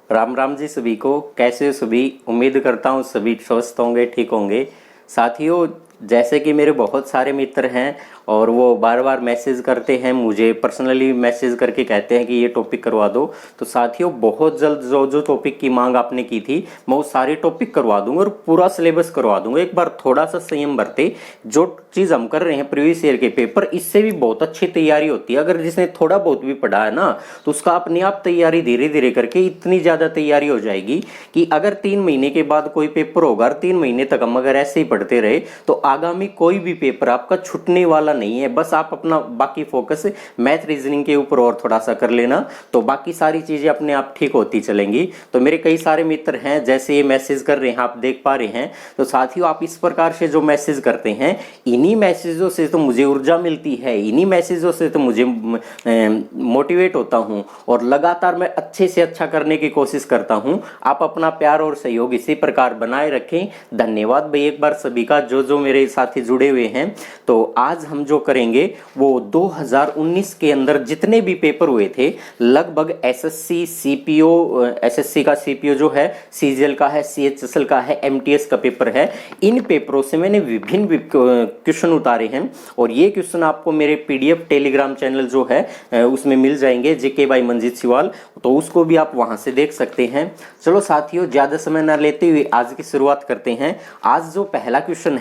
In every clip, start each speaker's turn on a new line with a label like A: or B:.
A: राम राम जी सभी को। कैसे हो सभी? उम्मीद करता हूँ सभी स्वस्थ होंगे, ठीक होंगे। साथियों, जैसे कि मेरे बहुत सारे मित्र हैं और वो बार बार मैसेज करते हैं, मुझे पर्सनली मैसेज करके कहते हैं कि ये टॉपिक करवा दो। तो साथियों, बहुत जल्द जो जो टॉपिक की मांग आपने की थी मैं वो सारे टॉपिक करवा दूंगा और पूरा सिलेबस करवा दूंगा। एक बार थोड़ा सा संयम बरते। जो चीज़ हम कर रहे हैं प्रीवियस ईयर के पेपर, इससे भी बहुत अच्छी तैयारी होती है। अगर जिसने थोड़ा बहुत भी पढ़ा है ना, तो उसका अपने आप तैयारी धीरे धीरे करके इतनी ज़्यादा तैयारी हो जाएगी कि अगर 3 महीने के बाद कोई पेपर होगा और 3 महीने तक हम अगर ऐसे ही पढ़ते रहे तो आगामी कोई भी पेपर आपका छूटने वाला नहीं है। बस आप अपना बाकी फोकस मैथ रीजनिंग के ऊपर और थोड़ा सा कर लेना, तो बाकी सारी चीजें अपने आप ठीक होती चलेंगी। तो मेरे कई सारे मित्र हैं, जैसे ये मैसेज कर रहे हैं, आप देख पा रहे हैं। तो साथियों, आप इस प्रकार से जो मैसेज करते हैं, इन्हीं मैसेजों से तो मुझे ऊर्जा मिलती है, इन्हीं मैसेजों से तो मुझे मोटिवेट होता हूं और लगातार मैं अच्छे से अच्छा करने की कोशिश करता हूं। आप अपना प्यार और सहयोग इसी प्रकार बनाए रखें। धन्यवाद भाई एक बार सभी का, जो जो मेरे साथी जुड़े हुए हैं। तो आज हम जो करेंगे वो 2019 के अंदर जितने भी पेपर हुए थे, लगभग एसएससी सीपीओ, एसएससी का सीपीओ जो है, सीजीएल का है, सीएचएसएल का है, एमटीएस का पेपर है, इन पेपरों से मैंने विभिन्न क्वेश्चन उतारे हैं और ये क्वेश्चन आपको मेरे पीडीएफ टेलीग्राम चैनल जो है उसमें मिल जाएंगे, जेके बाई मंजीत सिवाल। तो उसको भी आप वहां से देख सकते हैं। चलो साथियों, ज्यादा समय ना लेते हुए आज की शुरुआत करते हैं। आज जो पहला क्वेश्चन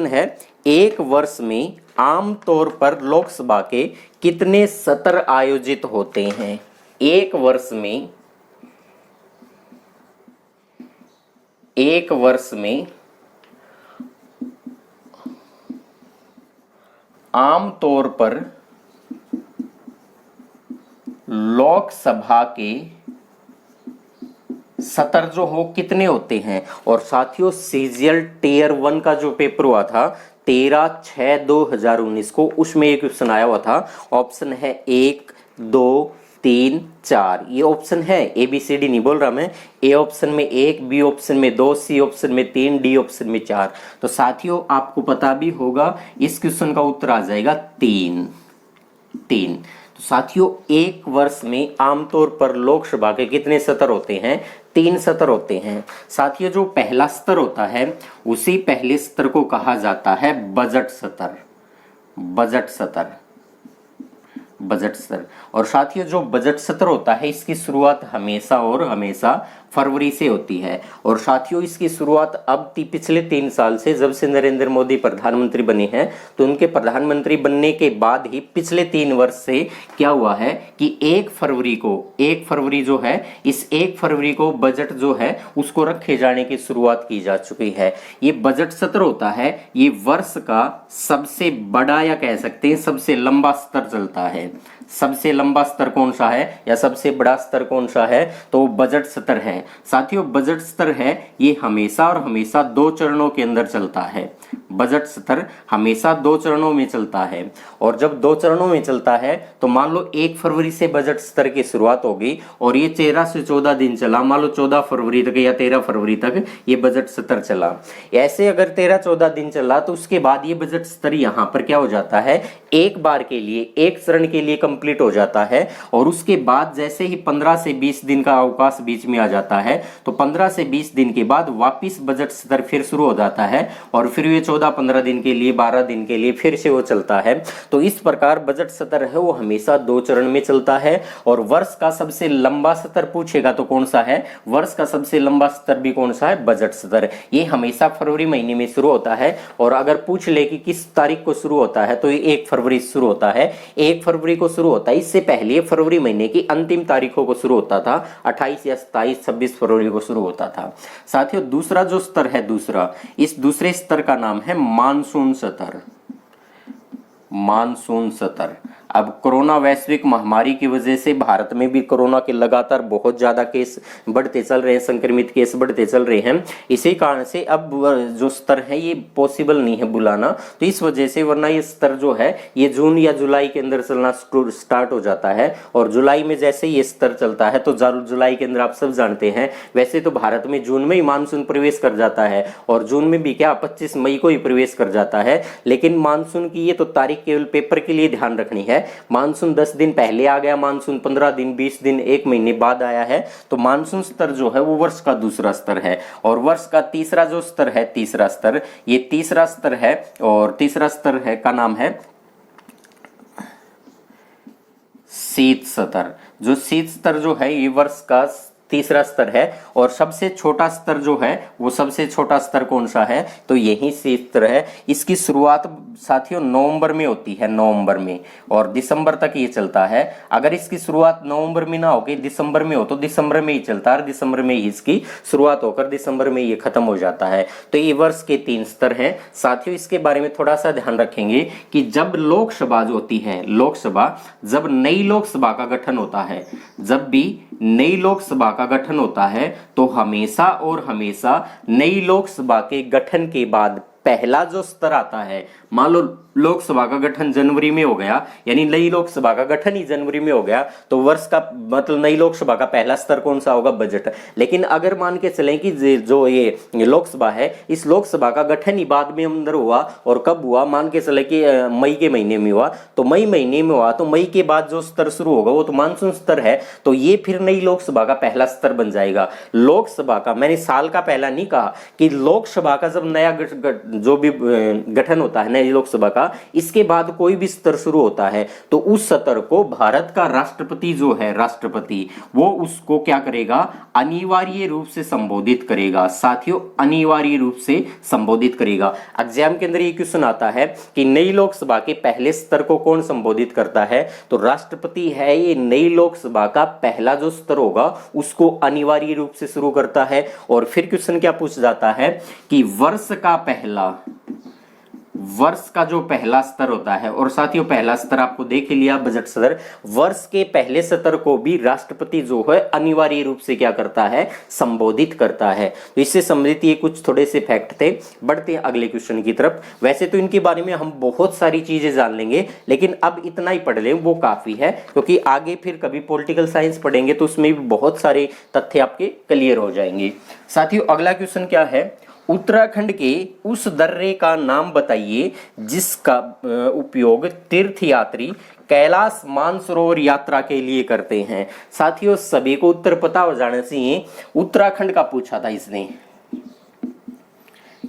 A: है, एक वर्ष में आमतौर पर लोकसभा के कितने सत्र आयोजित होते हैं? एक वर्ष में आमतौर पर लोकसभा के सत्र जो हो कितने होते हैं? और साथियों, सीजीएल टियर 1 का जो पेपर हुआ था 13/6/2019 को, उसमें एक क्वेश्चन आया हुआ था। ऑप्शन है 1, 2, 3, 4। ये ऑप्शन है, ABCD नहीं बोल रहा मैं। ए ऑप्शन में 1, बी ऑप्शन में 2, सी ऑप्शन में 3, डी ऑप्शन में 4। तो साथियों, आपको पता भी होगा इस क्वेश्चन का उत्तर आ जाएगा 3। तो साथियों, एक वर्ष में आमतौर पर लोकसभा के कितने सत्र होते हैं? 3 सत्र होते हैं। साथियों, जो पहला सत्र होता है उसी पहले सत्र को कहा जाता है बजट सत्र। और साथियों, जो बजट सत्र होता है इसकी शुरुआत हमेशा फरवरी से होती है। और साथियों, इसकी शुरुआत अब पिछले 3 साल से, जब से नरेंद्र मोदी प्रधानमंत्री बने हैं, तो उनके प्रधानमंत्री बनने के बाद ही पिछले 3 वर्ष से क्या हुआ है कि 1 फरवरी जो है, इस 1 फरवरी को बजट जो है उसको रखे जाने की शुरुआत की जा चुकी है। ये बजट सत्र होता है, ये वर्ष का सबसे बड़ा या कह सकते हैं सबसे लंबा स्तर चलता है। सबसे लंबा स्तर कौन सा है या सबसे बड़ा स्तर कौन सा है? तो बजट सत्र है। साथियों, बजट सत्र है ये हमेशा 2 चरणों के अंदर चलता है। बजट सत्र हमेशा 2 चरणों में चलता है। और जब 2 चरणों में चलता है तो मान लो 1 फरवरी से बजट सत्र की शुरुआत होगी और ये 13 से 14 दिन चला। मान लो 14 फरवरी तक या 13 फरवरी तक ये बजट सत्र चला। ऐसे अगर 13-14 दिन चला तो उसके बाद ये बजट सत्र यहाँ पर क्या हो जाता है, एक बार के लिए, एक चरण के लिए कंप्लीट हो जाता है। और उसके बाद जैसे ही 15 से 20 दिन का अवकाश बीच में आ जाता है, तो 15 से 20 दिन के बाद वापिस बजट सत्र फिर शुरू हो जाता है और फिर ये 14-15 दिन के लिए, 12 दिन के लिए फिर से वो चलता है। तो इस प्रकार बजट सत्र है वो हमेशा 2 चरण में चलता है। और वर्ष का सबसे लंबा सत्र पूछेगा तो कौन सा है? वर्ष का सबसे लंबा सत्र भी कौन सा है? बजट सत्र। ये हमेशा फरवरी महीने में शुरू होता है। और अगर पूछ ले कि किस तारीख को शुरू होता है, तो ये 1 फरवरी शुरू होता है। 1 फरवरी को शुरू होता है। इससे पहले फरवरी महीने की अंतिम तारीखों को शुरू होता था, 28 या 27, 26 फरवरी को शुरू होता था। साथियों, दूसरा जो स्तर है, इस दूसरे स्तर का नाम है मानसून सत्र। अब कोरोना वैश्विक महामारी की वजह से भारत में भी कोरोना के लगातार बहुत ज्यादा केस बढ़ते चल रहे हैं, संक्रमित केस बढ़ते चल रहे हैं। इसी कारण से अब जो स्तर है ये पॉसिबल नहीं है बुलाना, तो इस वजह से, वरना ये स्तर जो है ये जून या जुलाई के अंदर चलना स्टार्ट हो जाता है। और जुलाई में जैसे ये स्तर चलता है तो जुलाई के अंदर आप सब जानते हैं, वैसे तो भारत में जून में ही मानसून प्रवेश कर जाता है और जून में भी क्या 25 मई को ही प्रवेश कर जाता है। लेकिन मानसून की ये तो तारीख केवल पेपर के लिए ध्यान रखनी है। मानसून 10 दिन पहले आ गया, मानसून 15 दिन, 20 दिन, 1 महीने बाद आया है, तो मानसून स्तर जो है वो वर्ष का दूसरा स्तर है। और वर्ष का तीसरा जो स्तर है, तीसरा स्तर, ये तीसरा स्तर है, और तीसरा स्तर है का नाम है शीत स्तर। जो शीत स्तर जो है ये वर्ष का तीसरा स्तर है। और सबसे छोटा स्तर जो है वो सबसे छोटा स्तर कौन सा है, तो यही शीत स्तर है। इसकी शुरुआत साथियों नवंबर में होती है, नवंबर में, और दिसंबर तक ये चलता है। अगर इसकी शुरुआत नवंबर में ना होकर दिसंबर में हो तो दिसंबर में ही चलता है, दिसंबर में ही इसकी शुरुआत होकर दिसंबर में ये खत्म हो जाता है। तो ये वर्ष के 3 स्तर हैं। साथियों इसके बारे में थोड़ा सा ध्यान रखेंगे कि जब लोकसभा जो होती है, लोकसभा, जब नई लोकसभा का गठन होता है, जब भी नई लोकसभा का गठन होता है तो हमेशा और हमेशा नई लोकसभा के गठन के बाद पहला जो स्तर आता है, मान लो लोकसभा का गठन जनवरी में हो गया, यानी नई लोकसभा का गठन ही जनवरी में हो गया, तो वर्ष का मतलब नई लोकसभा का पहला स्तर कौन सा होगा, बजट। लेकिन अगर मान के चलें कि जो ये लोकसभा है, इस लोकसभा का गठन ही बाद में अंदर हुआ, और कब हुआ, मान के चले कि मई के महीने में हुआ, तो मई महीने में हुआ, तो मई के बाद जो स्तर शुरू होगा वो तो मानसून स्तर है, तो ये फिर नई लोकसभा का पहला स्तर बन जाएगा। लोकसभा का, मैंने साल का पहला नहीं कहा, कि लोकसभा का जब नया जो भी गठन होता है नई लोकसभा का, इसके बाद कोई भी स्तर शुरू होता है तो उस स्तर को भारत का राष्ट्रपति जो है, राष्ट्रपति, वो उसको क्या करेगा, अनिवार्य रूप से संबोधित करेगा। साथियों अनिवार्य रूप से संबोधित करेगा। एग्जाम के अंदर ये क्वेश्चन आता है कि नई लोकसभा के पहले स्तर को कौन संबोधित करता है, तो राष्ट्रपति है। ये नई लोकसभा का पहला जो स्तर होगा उसको अनिवार्य रूप से शुरू करता है। और फिर क्वेश्चन क्या पूछ जाता है कि वर्ष का जो पहला स्तर होता है, और साथियों पहला स्तर आपको देख लिया, बजट स्तर, वर्ष के पहले स्तर को भी राष्ट्रपति जो है अनिवार्य रूप से क्या करता है, संबोधित करता है। तो इससे संबंधित ये कुछ थोड़े से फैक्ट थे। बढ़ते हैं अगले क्वेश्चन की तरफ। वैसे तो इनके बारे में हम बहुत सारी चीजें जान लेंगे, लेकिन अब इतना ही पढ़ लें वो काफी है, क्योंकि आगे फिर कभी पॉलिटिकल साइंस पढ़ेंगे तो उसमें भी बहुत सारे तथ्य आपके क्लियर हो जाएंगे। साथियों अगला क्वेश्चन क्या है, उत्तराखंड के उस दर्रे का नाम बताइए जिसका उपयोग तीर्थयात्री कैलाश मानसरोवर यात्रा के लिए करते हैं। साथियों सभी को उत्तर पता हो जाना चाहिए। उत्तराखंड का पूछा था इसने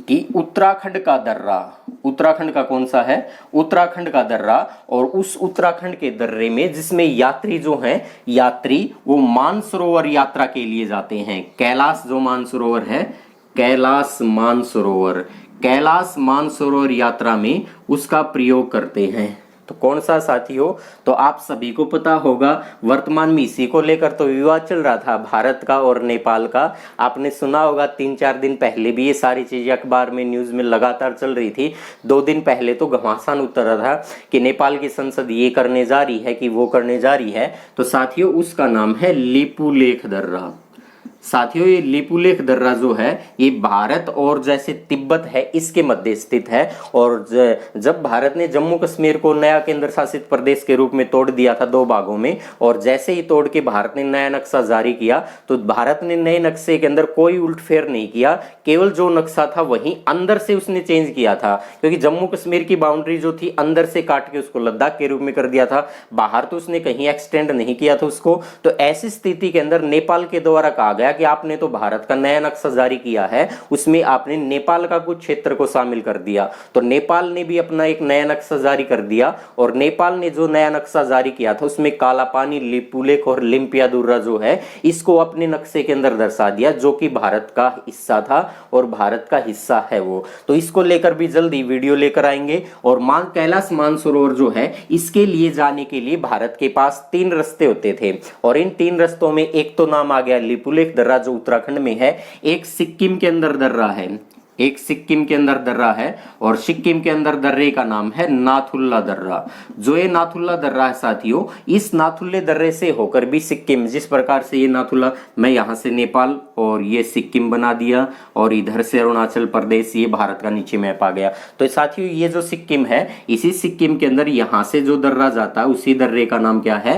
A: कि उत्तराखंड का दर्रा, उत्तराखंड का कौन सा है, उत्तराखंड का दर्रा, और उस उत्तराखंड के दर्रे में जिसमें यात्री जो हैं, यात्री वो मानसरोवर यात्रा के लिए जाते हैं। कैलाश जो मानसरोवर है, कैलाश मानसरोवर यात्रा में उसका प्रयोग करते हैं। तो कौन सा साथियों, तो आप सभी को पता होगा, वर्तमान में इसी को लेकर तो विवाद चल रहा था भारत का और नेपाल का। आपने सुना होगा 3-4 दिन पहले भी ये सारी चीजें अखबार में, न्यूज में लगातार चल रही थी। 2 दिन पहले तो घमासान उतरा था कि नेपाल की संसद ये करने जा रही है कि वो करने जा रही है। तो साथियों उसका नाम है लिपुलेख दर्रा। साथियों ये लिपुलेख दर्रा जो है ये भारत और जैसे तिब्बत है इसके मध्य स्थित है। और जब भारत ने जम्मू कश्मीर को नया केंद्र शासित प्रदेश के रूप में तोड़ दिया था 2 भागों में, और जैसे ही तोड़ के भारत ने नया नक्शा जारी किया, तो भारत ने नए नक्शे के अंदर कोई उलटफेर नहीं किया, केवल जो नक्शा था वहीं अंदर से उसने चेंज किया था। क्योंकि जम्मू कश्मीर की बाउंड्री जो थी अंदर से काट के उसको लद्दाख के रूप में कर दिया था, बाहर तो उसने कहीं एक्सटेंड नहीं किया था उसको। तो ऐसी स्थिति के अंदर नेपाल के द्वारा कहा गया कि आपने तो भारत का नया नक्शा जारी किया है, उसमें आपने नेपाल का कुछ क्षेत्र को शामिल कर दिया। तो नेपाल ने भी अपना एक नया नक्शा जारी कर दिया, और नेपाल ने जो नया नक्शा जारी किया था उसमें काला पानी, लिपुलेख और लिम्पियादुर्रा जो है इसको अपने नक्शे के अंदर दर्शा दिया, जो कि भारत का हिस्सा था और भारत का हिस्सा है वो। तो इसको लेकर भी जल्दी वीडियो लेकर आएंगे। और कैलाश मानसरोवर जो है इसके लिए जाने के लिए भारत के पास 3 रास्ते होते थे, और इन 3 रास्तों में एक तो नाम आ गया लिपुलेख दर्रा जो उत्तराखंड में है, एक सिक्किम के अंदर दर्रा है, एक सिक्किम के अंदर दर्रा है, और सिक्किम के अंदर दर्रे का नाम है नाथुल्ला दर्रा। जो ये नाथुल्ला दर्रा है साथियों, इस नाथुल्ले दर्रे से होकर भी सिक्किम, जिस प्रकार से ये नाथुल्ला, मैं यहाँ से नेपाल और ये सिक्किम बना दिया, और इधर से अरुणाचल प्रदेश, ये भारत का नीचे मैप आ गया। तो साथियों ये जो सिक्किम है, इसी सिक्किम के अंदर यहाँ से जो दर्रा जाता है उसी दर्रे का नाम क्या है,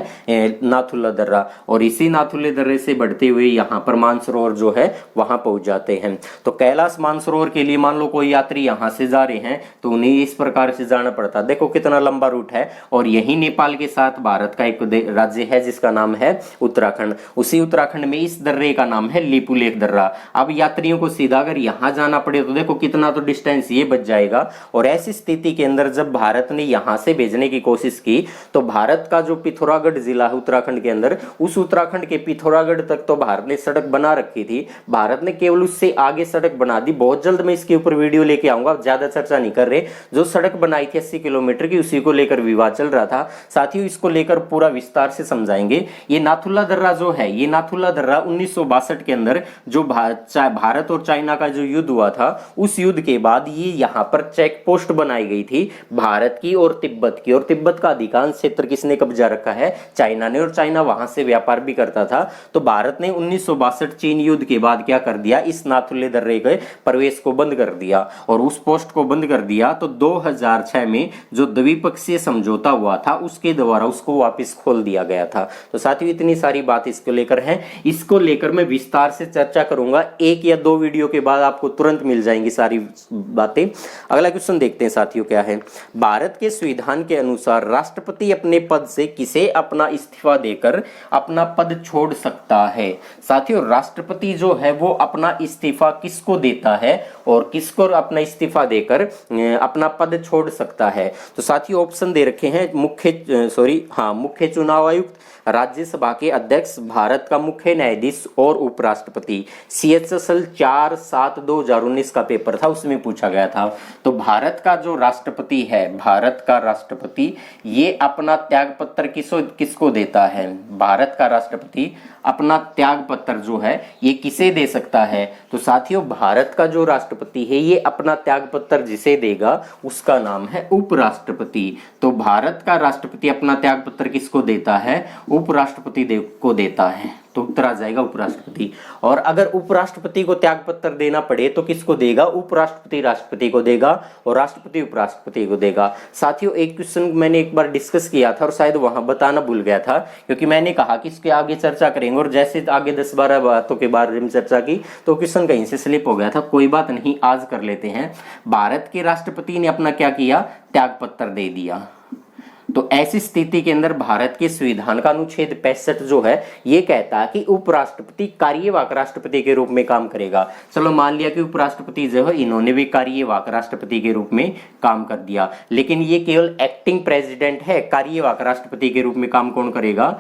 A: नाथुल्ला दर्रा। और इसी नाथुल्ले दर्रे से बढ़ते हुए यहाँ पर मानसरोवर जो है वहां पहुंच जाते हैं। तो कैलाश मानसरोवर इंदौर के लिए मान लो कोई यात्री यहाँ से जा रहे हैं तो उन्हें इस प्रकार से जाना पड़ता। देखो कितना लंबा रूट है। और यही नेपाल के साथ भारत का एक राज्य है जिसका नाम है उत्तराखंड। उसी उत्तराखंड में इस दर्रे का नाम है लिपुलेख दर्रा। अब यात्रियों को सीधा अगर यहाँ जाना पड़े तो देखो कितना तो डिस्टेंस ये बच जाएगा। और ऐसी स्थिति के अंदर जब भारत ने यहाँ से भेजने की कोशिश की तो भारत का जो पिथौरागढ़ जिला है उत्तराखंड के अंदर, उस उत्तराखंड के पिथौरागढ़ तक तो भारत ने सड़क बना रखी थी। भारत ने केवल उससे आगे सड़क बना दी। बहुत जल्द मैं इसके ऊपर वीडियो लेके आऊंगा, ज्यादा चर्चा नहीं कर रहे। जो सड़क बनाई थी 80 किलोमीटर की, उसी को लेकर विवाद चल रहा था। साथियों इसको लेकर पूरा विस्तार से समझाएंगे। ये नाथुला दर्रा जो है, ये नाथुला दर्रा 1962 के अंदर जो भारत और चाइना का जो युद्ध हुआ था, उस युद्ध के बाद ये यहाँ पर चेक पोस्ट बनाई गई थी भारत की और तिब्बत की। और तिब्बत का अधिकांश क्षेत्र किसने कब्जा रखा है? चाइना ने। और चाइना वहां से व्यापार भी करता था। तो भारत ने 1962 चीन युद्ध के बाद क्या कर दिया, इस नाथुले दर्रे के प्रवेश को बंद कर दिया। और उस पोस्ट को बंद कर दिया तो 2006 में जो द्विपक्षीय समझौता हुआ था उसके द्वारा उसको वापस खोल दिया गया था। तो साथियों इतनी सारी बात इसको लेकर है। इसको लेकर मैं विस्तार से चर्चा करूंगा। 1 या 2 वीडियो के बाद आपको तुरंत मिल जाएंगी सारी बातें। अगला क्वेश्चन देखते हैं साथियों क्या है। भारत के संविधान के अनुसार राष्ट्रपति अपने पद से किसे अपना इस्तीफा देकर अपना पद छोड़ सकता है? साथियों राष्ट्रपति जो है वो अपना इस्तीफा किसको देता है और किसको अपना इस्तीफा देकर अपना पद छोड़ सकता है? तो साथियों ऑप्शन दे रखे हैं। मुख्य चुनाव आयुक्त, राज्यसभा के अध्यक्ष, भारत का मुख्य न्यायाधीश और उपराष्ट्रपति। CHSL 4/7/2019 का पेपर था, उसमें पूछा गया था। तो भारत का जो राष्ट्रपति है, भारत का राष्ट्रपति ये अपना त्याग पत्र किसको देता है? भारत का राष्ट्रपति अपना त्याग पत्र जो है ये किसे दे सकता है? तो साथियों भारत का जो राष्ट्रपति है ये अपना त्याग पत्र जिसे देगा उसका नाम है उपराष्ट्रपति। तो भारत का राष्ट्रपति अपना त्याग पत्र किसको देता है? उपराष्ट्रपति को देता है। तो उत्तर आ जाएगा उपराष्ट्रपति। और अगर उपराष्ट्रपति को त्याग पत्र देना पड़े तो किसको देगा? उपराष्ट्रपति राष्ट्रपति को देगा और राष्ट्रपति उपराष्ट्रपति को देगा। साथियों एक क्वेश्चन मैंने एक बार डिस्कस किया था और शायद वहां बताना भूल गया था, क्योंकि मैंने कहा कि इसके आगे चर्चा करेंगे और जैसे आगे 10-12 बातों के बारे में चर्चा की तो क्वेश्चन कहीं से स्लिप हो गया था। कोई बात नहीं, आज कर लेते हैं। भारत के राष्ट्रपति ने अपना क्या किया? त्याग पत्र दे दिया। तो ऐसी स्थिति के अंदर भारत के संविधान का अनुच्छेद 65 जो है ये कहता है कि उपराष्ट्रपति कार्यवाहक राष्ट्रपति के रूप में काम करेगा। चलो मान लिया कि उपराष्ट्रपति जो है इन्होंने भी कार्यवाहक राष्ट्रपति के रूप में काम कर दिया, लेकिन ये केवल एक्टिंग प्रेसिडेंट है। कार्यवाहक राष्ट्रपति के रूप में काम कौन करेगा?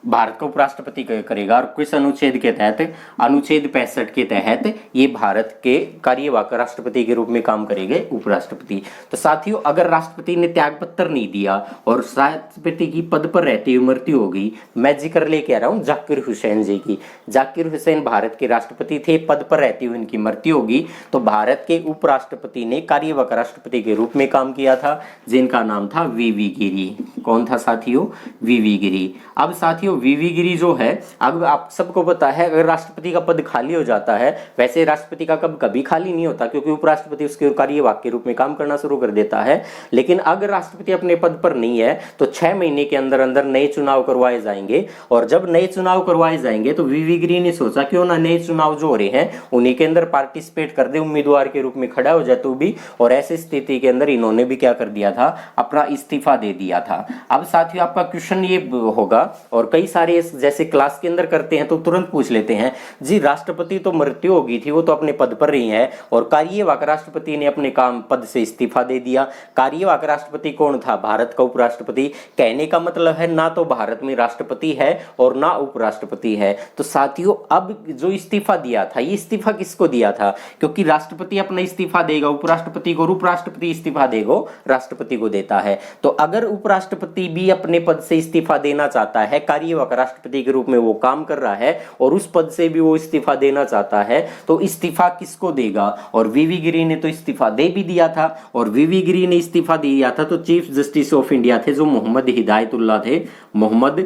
A: भारत का उपराष्ट्रपति करेगा। और किस अनुच्छेद के तहत? अनुच्छेद 65 के तहत ये भारत के कार्यवाहक राष्ट्रपति के रूप में काम करेंगे उपराष्ट्रपति। तो साथियों अगर राष्ट्रपति ने त्याग पत्र नहीं दिया और राष्ट्रपति की पद पर रहते हुए मृत्यु हो गई, मैं जिक्र लेके आ रहा हूँ जाकिर हुसैन जी की। जाकिर हुसैन भारत के राष्ट्रपति थे, पद पर रहते हुए इनकी मृत्यु होगी तो भारत के उपराष्ट्रपति ने कार्यवाहक राष्ट्रपति के रूप में काम किया था, जिनका नाम था VV गिरी। कौन था साथियों? VV गिरी। अब साथियों VV गिरी जो है, अब आप सबको पता है अगर राष्ट्रपति का पद खाली हो जाता है, वैसे राष्ट्रपति का कभी खाली नहीं होता क्योंकि उपराष्ट्रपति उसके कार्यवाहक के रूप में काम करना शुरू कर देता है। लेकिन अगर राष्ट्रपति अपने पद पर नहीं है तो 6 महीने के अंदर अंदर नए चुनाव करवाए जाएंगे। और जब नए चुनाव करवाए जाएंगे तो VV गिरी ने सोचा क्यों ना नए चुनाव जो हो रहे हैं उन्हीं के अंदर पार्टिसिपेट कर दे, उम्मीदवार के रूप में खड़ा हो जाए तो भी। और ऐसी स्थिति के अंदर इन्होंने भी क्या कर दिया था? अपना इस्तीफा दे दिया था। अब साथियों आपका क्वेश्चन ये होगा, और कई सारे जैसे क्लास के अंदर करते हैं तो तुरंत पूछ लेते हैं जी राष्ट्रपति तो मृत्यु हो गई थी, वो तो अपने पद पर ही है और कार्यवाहक राष्ट्रपति ने अपने काम पद से इस्तीफा दे दिया। कार्यवाहक राष्ट्रपति कौन था? भारत का उपराष्ट्रपति। कहने का मतलब है ना तो भारत में राष्ट्रपति है और ना उपराष्ट्रपति है। तो साथियों अब जो इस्तीफा दिया था ये इस्तीफा किसको दिया था? क्योंकि राष्ट्रपति अपना इस्तीफा देगा उपराष्ट्रपति को, उपराष्ट्रपति इस्तीफा देगा राष्ट्रपति को देता है। तो अगर उपराष्ट्रपति भी अपने पद से इस्तीफा देना चाहता है, कार्यवाहक राष्ट्रपति के रूप में वो काम कर रहा है और उस पद से भी वो इस्तीफा देना चाहता है, तो इस्तीफा किसको देगा? और VV गिरी ने तो इस्तीफा दे भी दिया था। और VV गिरी ने इस्तीफा दिया था तो चीफ जस्टिस ऑफ इंडिया थे जो मोहम्मद हिदायतुल्लाह थे। मोहम्मद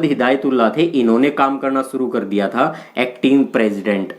A: हिदायतुल्लाह थे, इन्होंने काम करना शुरू कर दिया था एक्टिंग प्रेसिडेंट।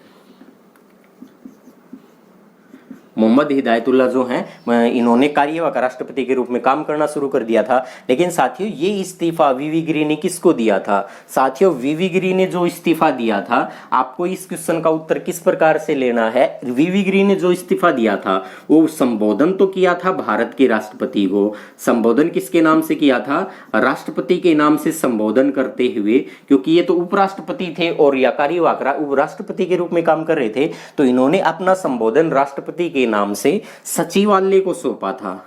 A: मोहम्मद हिदायतुल्लाह जो हैं इन्होंने कार्यवाहक राष्ट्रपति के रूप में काम करना शुरू कर दिया था। लेकिन साथियों ये इस्तीफा वीवी गिरी ने किसको दिया था? साथियों वीवी गिरी ने जो इस्तीफा दिया था, आपको इस क्वेश्चन का उत्तर किस प्रकार से लेना है। वीवी गिरी ने जो इस्तीफा दिया था वो संबोधन तो किया था भारत के राष्ट्रपति को, संबोधन किसके नाम से किया था? राष्ट्रपति के नाम से संबोधन करते हुए, क्योंकि ये तो उपराष्ट्रपति थे और या कार्यवाहक उपराष्ट्रपति के रूप में काम कर रहे थे, तो इन्होंने अपना संबोधन राष्ट्रपति के नाम से सचिवालय को सौंपा था।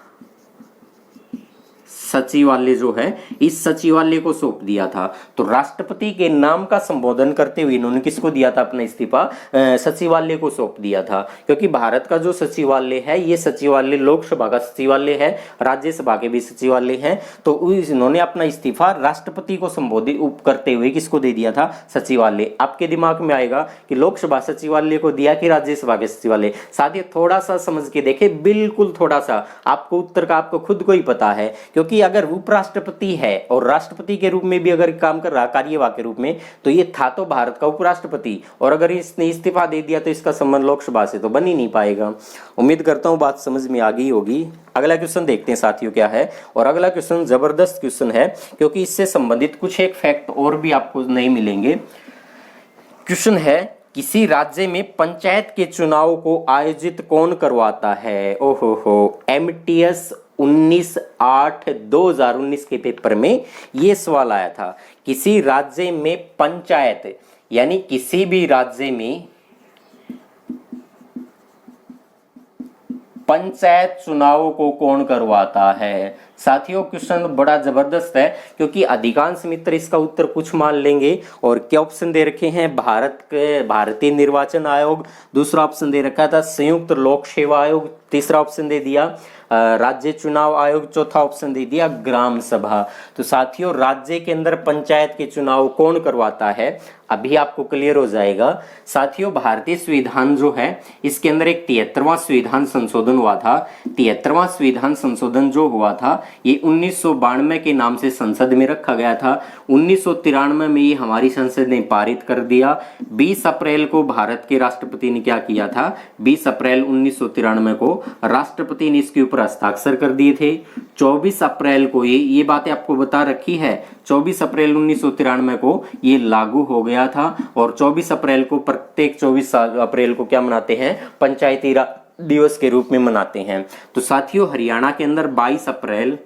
A: सचिवालय जो है इस सचिवालय को सौंप दिया था। तो राष्ट्रपति के नाम का संबोधन करते हुए इन्होंने किसको दिया था अपना इस्तीफा? सचिवालय को सौंप दिया था। क्योंकि भारत का जो सचिवालय है ये सचिवालय लोकसभा का सचिवालय है, राज्यसभा के भी सचिवालय है। तो इन्होंने अपना इस्तीफा राष्ट्रपति को संबोधित करते हुए किसको दे दिया था? सचिवालय। आपके दिमाग में आएगा कि लोकसभा सचिवालय को दिया कि राज्यसभा के सचिवालय। साथ ही थोड़ा सा समझ के देखे, बिल्कुल थोड़ा सा, आपको उत्तर का आपको खुद को ही पता है। क्योंकि अगर उपराष्ट्रपति है और राष्ट्रपति के रूप में भी अगर काम कर रहा कार्यवाहक के रूप में, तो ये था तो भारत का उपराष्ट्रपति, और अगर इसने इस्तीफा दे दिया तो इसका संबंध लोकसभा से तो बन ही नहीं पाएगा। उम्मीद करता हूं बात समझ में आ गई होगी। अगला क्वेश्चन देखते हैं साथियों क्या है, और अगला क्वेश्चन जबरदस्त क्वेश्चन है क्योंकि इससे संबंधित कुछ एक फैक्ट और भी आपको नहीं मिलेंगे। क्वेश्चन है, किसी राज्य में पंचायत के चुनाव को आयोजित कौन करवाता है? ओहो हो, MTS 19/8/2019 के पेपर में ये सवाल आया था। किसी राज्य में पंचायत, यानी किसी भी राज्य में पंचायत चुनाव को कौन करवाता है? साथियों क्वेश्चन बड़ा जबरदस्त है क्योंकि अधिकांश मित्र इसका उत्तर कुछ मान लेंगे। और क्या ऑप्शन दे रखे हैं? भारतीय निर्वाचन आयोग, दूसरा ऑप्शन दे रखा था संयुक्त लोक सेवा आयोग, तीसरा ऑप्शन दे दिया राज्य चुनाव आयोग, चौथा ऑप्शन दे दिया ग्राम सभा। तो साथियों राज्य के अंदर पंचायत के चुनाव कौन करवाता है, अभी आपको क्लियर हो जाएगा। साथियों भारतीय संविधान जो है इसके अंदर एक 73वां संविधान संशोधन हुआ था। 73वां संविधान संशोधन जो हुआ था ये 1992 के नाम से संसद में रखा गया था। 1993 में ये हमारी संसद ने पारित कर दिया। 20 अप्रैल को भारत के राष्ट्रपति ने क्या किया था? 20 अप्रैल 1993 को राष्ट्रपति ने इसके ऊपर हस्ताक्षर कर दिए थे। 24 अप्रैल को ये बातें आपको बता रखी है। 24 अप्रैल 1993 को ये लागू हो गया था और 24 अप्रैल को, प्रत्येक 24 अप्रैल को क्या मनाते हैं? पंचायती दिवस के रूप में मनाते हैं। तो साथियों हरियाणा के अंदर 22 अप्रैल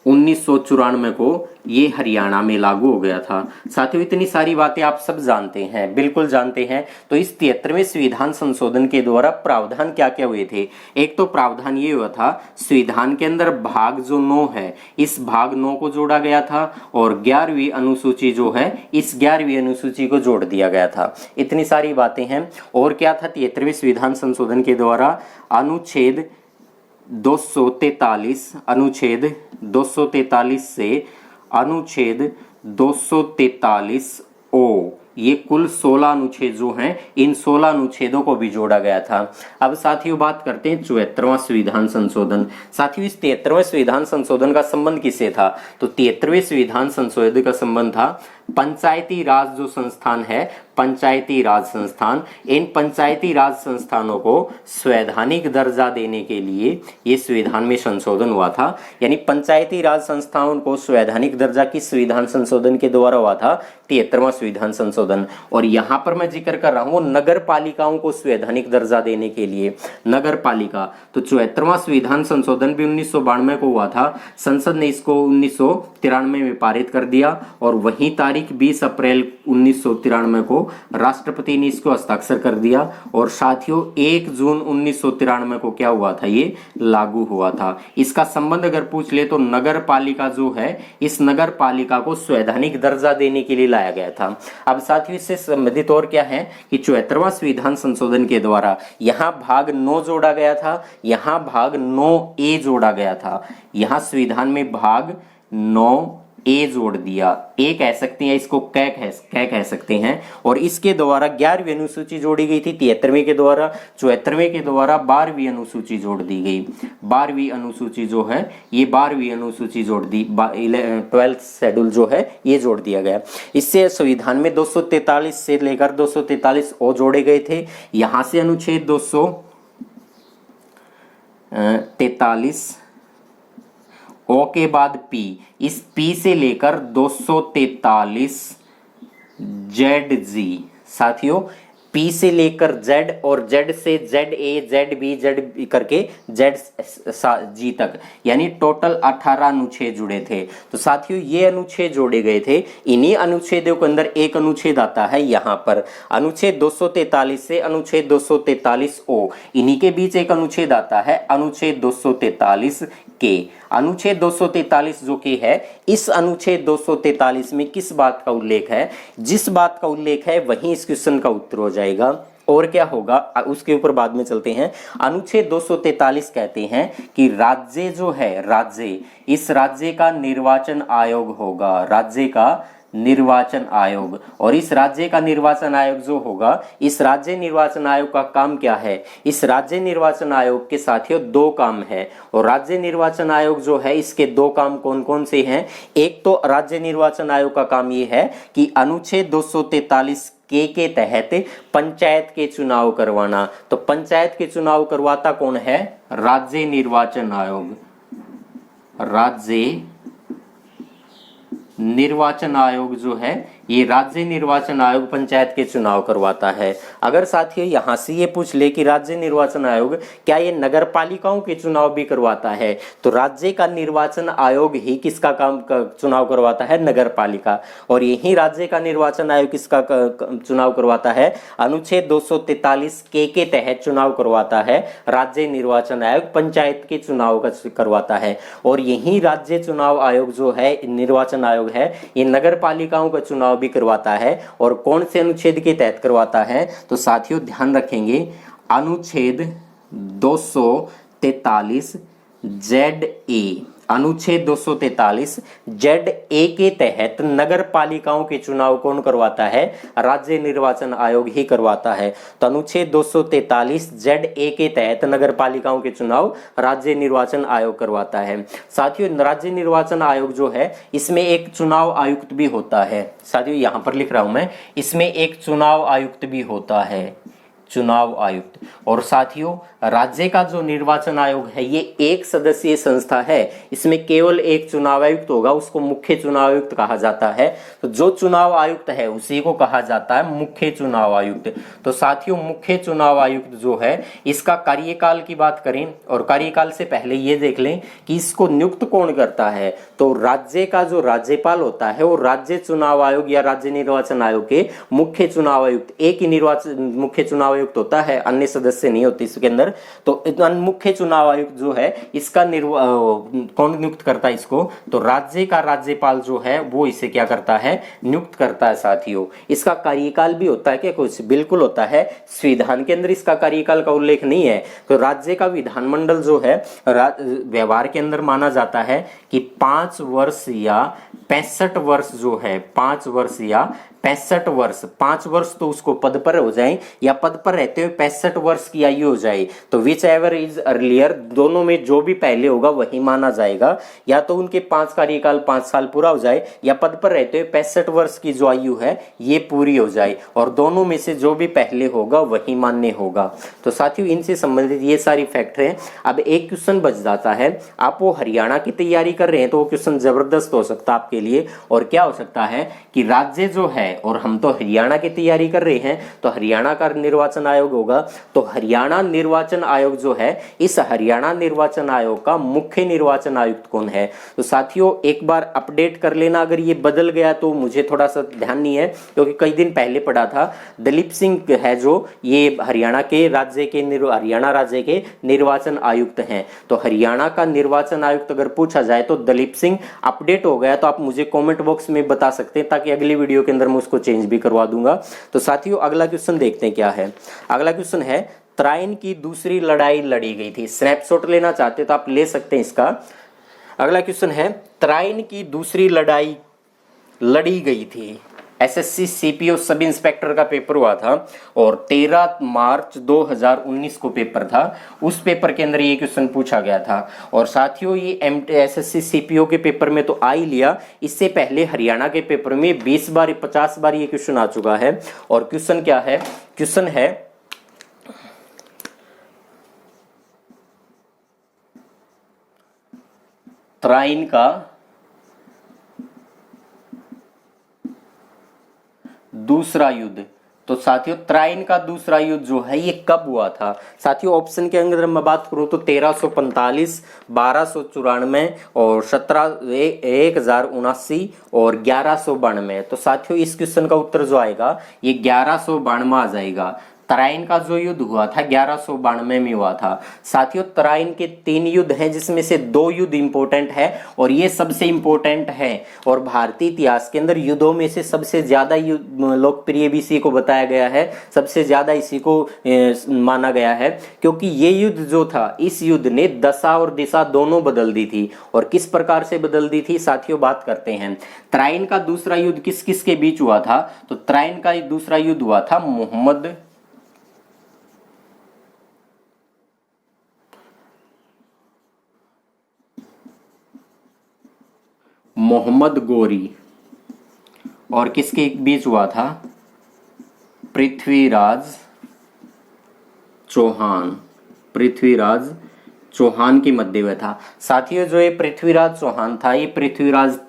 A: 1994 को ये हरियाणा में लागू हो गया था। साथियों इतनी सारी बातें आप सब जानते हैं, बिल्कुल जानते हैं। तो इस 73वें संविधान संशोधन के द्वारा प्रावधान क्या क्या हुए थे? एक तो प्रावधान ये हुआ था, संविधान के अंदर भाग जो 9 है, इस भाग 9 को जोड़ा गया था और 11वीं अनुसूची जो है इस 11वीं अनुसूची को जोड़ दिया गया था। इतनी सारी बातें हैं। और क्या था 73वें संविधान संशोधन के द्वारा? अनुच्छेद 243, अनुच्छेद 243 से अनुच्छेद 243 ओ, ये कुल 16 अनुच्छेद जो हैं, इन 16 अनुच्छेदों को भी जोड़ा गया था। अब साथियों बात करते हैं 74वां संविधान संशोधन। साथियों इस 73वें संविधान संशोधन का संबंध किससे था? तो 73वें संविधान संशोधन का संबंध था पंचायती राज जो संस्थान है, पंचायती राज संस्थान, इन पंचायती राज संस्थानों को संवैधानिक दर्जा देने के लिए ये संविधान में संशोधन हुआ था। यानी पंचायती राज संस्थाओं को संवैधानिक दर्जा किस संविधान संशोधन के द्वारा हुआ था? 73वां संविधान संशोधन। और यहाँ पर मैं जिक्र कर रहा हूँ नगर पालिकाओं को संवैधानिक दर्जा देने के लिए, नगर पालिका। तो 74वां संविधान संशोधन भी 1992 को हुआ था। संसद ने इसको 1993 में पारित कर दिया और वही तारीख 20 अप्रैल 1993 को राष्ट्रपति ने इसको हस्ताक्षर कर दिया। और साथियों 1 जून 1993 को क्या हुआ था? ये लागू हुआ था। इसका संबंध अगर पूछ ले तो नगर पालिका जो है, इस नगर पालिका को संवैधानिक दर्जा देने के लिए लाया गया था। अब साथियों इससे संबंधित और क्या है कि 74वां संविधान संशोधन के द्वारा यहाँ भाग 9 जोड़ा गया था, यहाँ भाग 9A जोड़ा गया था। यहाँ संविधान में भाग 9A जोड़ दिया, ए कह सकते हैं इसको, कै कह सकते हैं। और इसके द्वारा 11वीं अनुसूची जोड़ी गई थी 73वें के द्वारा, 74वें के द्वारा 12वीं अनुसूची जोड़ दी गई। 12वीं अनुसूची जो है ये 12वीं अनुसूची जोड़ दी, 12th शेड्यूल जो है ये जोड़ दिया गया। इससे संविधान में 243 से लेकर 243 ओ जोड़े गए थे। यहाँ से अनुच्छेद 200 43, ओ के बाद पी, इस पी से लेकर 243 जेड जी। साथियों पी से लेकर जेड और जेड से जेड ए जेड बी करके जेड जी तक, यानी टोटल 18 अनुच्छेद जुड़े थे। तो साथियों ये अनुच्छेद जोड़े गए थे। इन्हीं अनुच्छेदों के अंदर एक अनुच्छेद आता है यहाँ पर, अनुच्छेद 243 से अनुच्छेद 243 ओ, इन्हीं के बीच एक अनुच्छेद आता है अनुच्छेद 243 के। अनुच्छेद 243 जो कि है, इस अनुच्छेद 243 में किस बात का उल्लेख है? जिस बात का उल्लेख है वहीं इस क्वेश्चन का उत्तर हो जाएगा। और क्या होगा उसके ऊपर बाद में चलते हैं। अनुच्छेद 243 कहते हैं कि राज्य जो है, राज्य, इस राज्य का निर्वाचन आयोग होगा, राज्य का निर्वाचन आयोग। और इस राज्य का निर्वाचन आयोग जो होगा, इस राज्य निर्वाचन आयोग का काम क्या है? इस राज्य निर्वाचन आयोग के साथियों दो काम है। और राज्य निर्वाचन आयोग जो है, इसके दो काम कौन कौन से हैं? एक तो राज्य निर्वाचन आयोग का काम ये है कि अनुच्छेद 243 के तहत पंचायत के चुनाव करवाना। तो पंचायत के चुनाव करवाता कौन है? राज्य निर्वाचन आयोग। राज्य निर्वाचन आयोग जो है, ये राज्य निर्वाचन आयोग पंचायत के चुनाव करवाता है। अगर साथियों यहां से ये पूछ ले कि राज्य निर्वाचन आयोग क्या ये नगर पालिकाओं के चुनाव भी करवाता है, तो राज्य का निर्वाचन आयोग ही किसका काम चुनाव करवाता है? नगर पालिका। और यही राज्य का निर्वाचन आयोग किसका चुनाव करवाता है? अनुच्छेद 243 के तहत चुनाव करवाता है राज्य निर्वाचन आयोग, पंचायत के चुनाव का करवाता है। और यही राज्य चुनाव आयोग जो है, निर्वाचन आयोग है, ये नगर पालिकाओं का चुनाव भी करवाता है। और कौन से अनुच्छेद के तहत करवाता है? तो साथियों ध्यान रखेंगे, अनुच्छेद 243 जेड ए, अनुच्छेद 243 जेड ए के तहत नगर पालिकाओं के चुनाव कौन करवाता है? राज्य निर्वाचन आयोग ही करवाता है। तो अनुच्छेद 243 जेड ए के तहत नगर पालिकाओं के चुनाव राज्य निर्वाचन आयोग करवाता है। साथियों राज्य निर्वाचन आयोग जो है, इसमें एक चुनाव आयुक्त भी होता है। साथियों यहां पर लिख रहा हूं मैं, इसमें एक चुनाव आयुक्त भी होता है, चुनाव आयुक्त। और साथियों राज्य का जो निर्वाचन आयोग है, ये एक सदस्यीय संस्था है, इसमें केवल एक चुनाव आयुक्त होगा, उसको मुख्य चुनाव आयुक्त कहा जाता है। तो जो चुनाव आयुक्त है उसी को कहा जाता है मुख्य चुनाव आयुक्त। तो साथियों मुख्य चुनाव आयुक्त जो है, इसका कार्यकाल की बात करें, और कार्यकाल से पहले ये देख लें कि इसको नियुक्त कौन करता है। तो राज्य का जो राज्यपाल होता है, वो राज्य चुनाव आयोग या राज्य निर्वाचन आयोग के मुख्य चुनाव आयुक्त, एक ही निर्वाचन मुख्य चुनाव आयुक्त होता है, अन्य सदस्य नहीं होते इसके अंदर। तो मुख्य चुनाव आयुक्त जो है, इसका कौन नियुक्त करता है इसको? तो राज्य का राज्यपाल जो है वो इसे क्या करता है? नियुक्त करता है। साथियों इसका कार्यकाल भी होता है क्या? कुछ बिल्कुल होता है। संविधान के अंदर इसका कार्यकाल का उल्लेख नहीं है। तो राज्य का विधानमंडल जो है, व्यवहार के अंदर माना जाता है कि 5 वर्ष या 65 वर्ष जो है, 5 वर्ष या 65 वर्ष, 5 वर्ष तो उसको पद पर हो जाए या पद पर रहते हुए 65 वर्ष की आयु हो जाए, तो विच एवर इज अर्लियर, दोनों में जो भी पहले होगा वही माना जाएगा। या तो उनके 5 कार्यकाल 5 साल पूरा हो जाए, या पद पर रहते हुए 65 वर्ष की जो आयु है ये पूरी हो जाए, और दोनों में से जो भी पहले होगा वही मान्य होगा। तो साथियों इनसे संबंधित ये सारी फैक्ट हैं। अब एक क्वेश्चन बच जाता है, आप वो हरियाणा की तैयारी कर रहे हैं तो वो क्वेश्चन जबरदस्त हो सकता है आपके लिए। और क्या हो सकता है कि राज्य जो है, और हम तो हरियाणा की तैयारी कर रहे हैं, तो हरियाणा का निर्वाचन आयोग होगा। तो हरियाणा निर्वाचन आयोग जो है, इस हरियाणा निर्वाचन आयोग का मुख्य निर्वाचन आयुक्त कौन है? तो साथियों एक बार अपडेट कर लेना, अगर ये बदल गया तो मुझे थोड़ा सा ध्यान नहीं है, क्योंकि कई दिन पहले पढ़ा था। दलीप सिंह है जो ये हरियाणा राज्य के निर्वाचन आयुक्त हैं। तो हरियाणा का निर्वाचन आयुक्त अगर पूछा जाए तो दलीप सिंह। अपडेट हो गया तो आप मुझे कमेंट बॉक्स में बता सकते हैं, ताकि अगली वीडियो के अंदर मैं उसको चेंज भी करवा दूंगा। तो साथियों अगला क्वेश्चन देखते हैं क्या है। अगला क्वेश्चन है, तराइन की दूसरी लड़ाई लड़ी गई थी। स्नैपशॉट लेना चाहते तो आप ले सकते हैं इसका। अगला क्वेश्चन है, तराइन की दूसरी लड़ाई लड़ी गई थी। एसएससी सीपीओ सब इंस्पेक्टर का पेपर हुआ था, और 13 मार्च 2019 को पेपर था। उस पेपर के अंदर ये क्वेश्चन पूछा गया था। और साथियों ये एसएससी सीपीओ के पेपर में तो आ ही लिया, इससे पहले हरियाणा के पेपर में 20 बार 50 बार ये क्वेश्चन आ चुका है। और क्वेश्चन क्या है? क्वेश्चन है तराइन का दूसरा युद्ध। तो साथियों तराइन का दूसरा युद्ध जो है ये कब हुआ था? साथियों ऑप्शन के अंदर मैं बात करूं तो 1345, 1294 और 1079 और 1192। तो साथियों इस क्वेश्चन का उत्तर जो आएगा ये 1192 आ जाएगा। तराइन का जो युद्ध हुआ था 1192 में हुआ था। साथियों तराइन के 3 युद्ध हैं जिसमें से 2 युद्ध इंपॉर्टेंट है और ये सबसे इंपॉर्टेंट है और भारतीय इतिहास के अंदर युद्धों में से सबसे ज्यादा लोकप्रिय भी इसी को बताया गया है, सबसे ज्यादा इसी को माना गया है, क्योंकि ये युद्ध जो था इस युद्ध ने दशा और दिशा दोनों बदल दी थी। और किस प्रकार से बदल दी थी साथियों बात करते हैं। तराइन का दूसरा युद्ध किस किस के बीच हुआ था? तो तराइन का दूसरा युद्ध हुआ था मोहम्मद गोरी और किसके बीच हुआ था? पृथ्वीराज चौहान के मध्य में था। साथियों जो ये पृथ्वीराज चौहान था ये पृथ्वीराज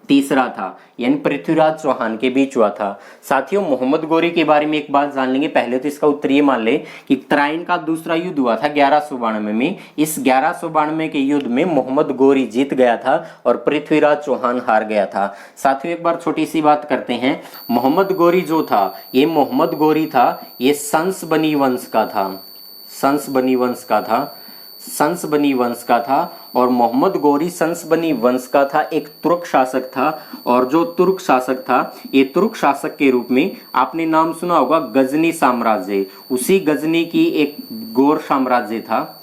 A: तीसरा था, यानी पृथ्वीराज चौहान के बीच हुआ था। साथियों मोहम्मद गोरी के बारे में एक बात जान लेंगे। पहले तो इसका उत्तर ये मान ले कि तराइन का दूसरा युद्ध हुआ था 1192 में। इस 1192 के युद्ध में मोहम्मद गोरी जीत गया था और पृथ्वीराज चौहान हार गया था। साथियों एक बार छोटी सी बात करते हैं। मोहम्मद गोरी जो था ये संस बनी वंश का था और मोहम्मद गोरी संस बनी वंश का था, एक तुर्क शासक था। और जो तुर्क शासक था ये तुर्क शासक के रूप में आपने नाम सुना होगा गजनी साम्राज्य। उसी गजनी की एक गौर साम्राज्य था।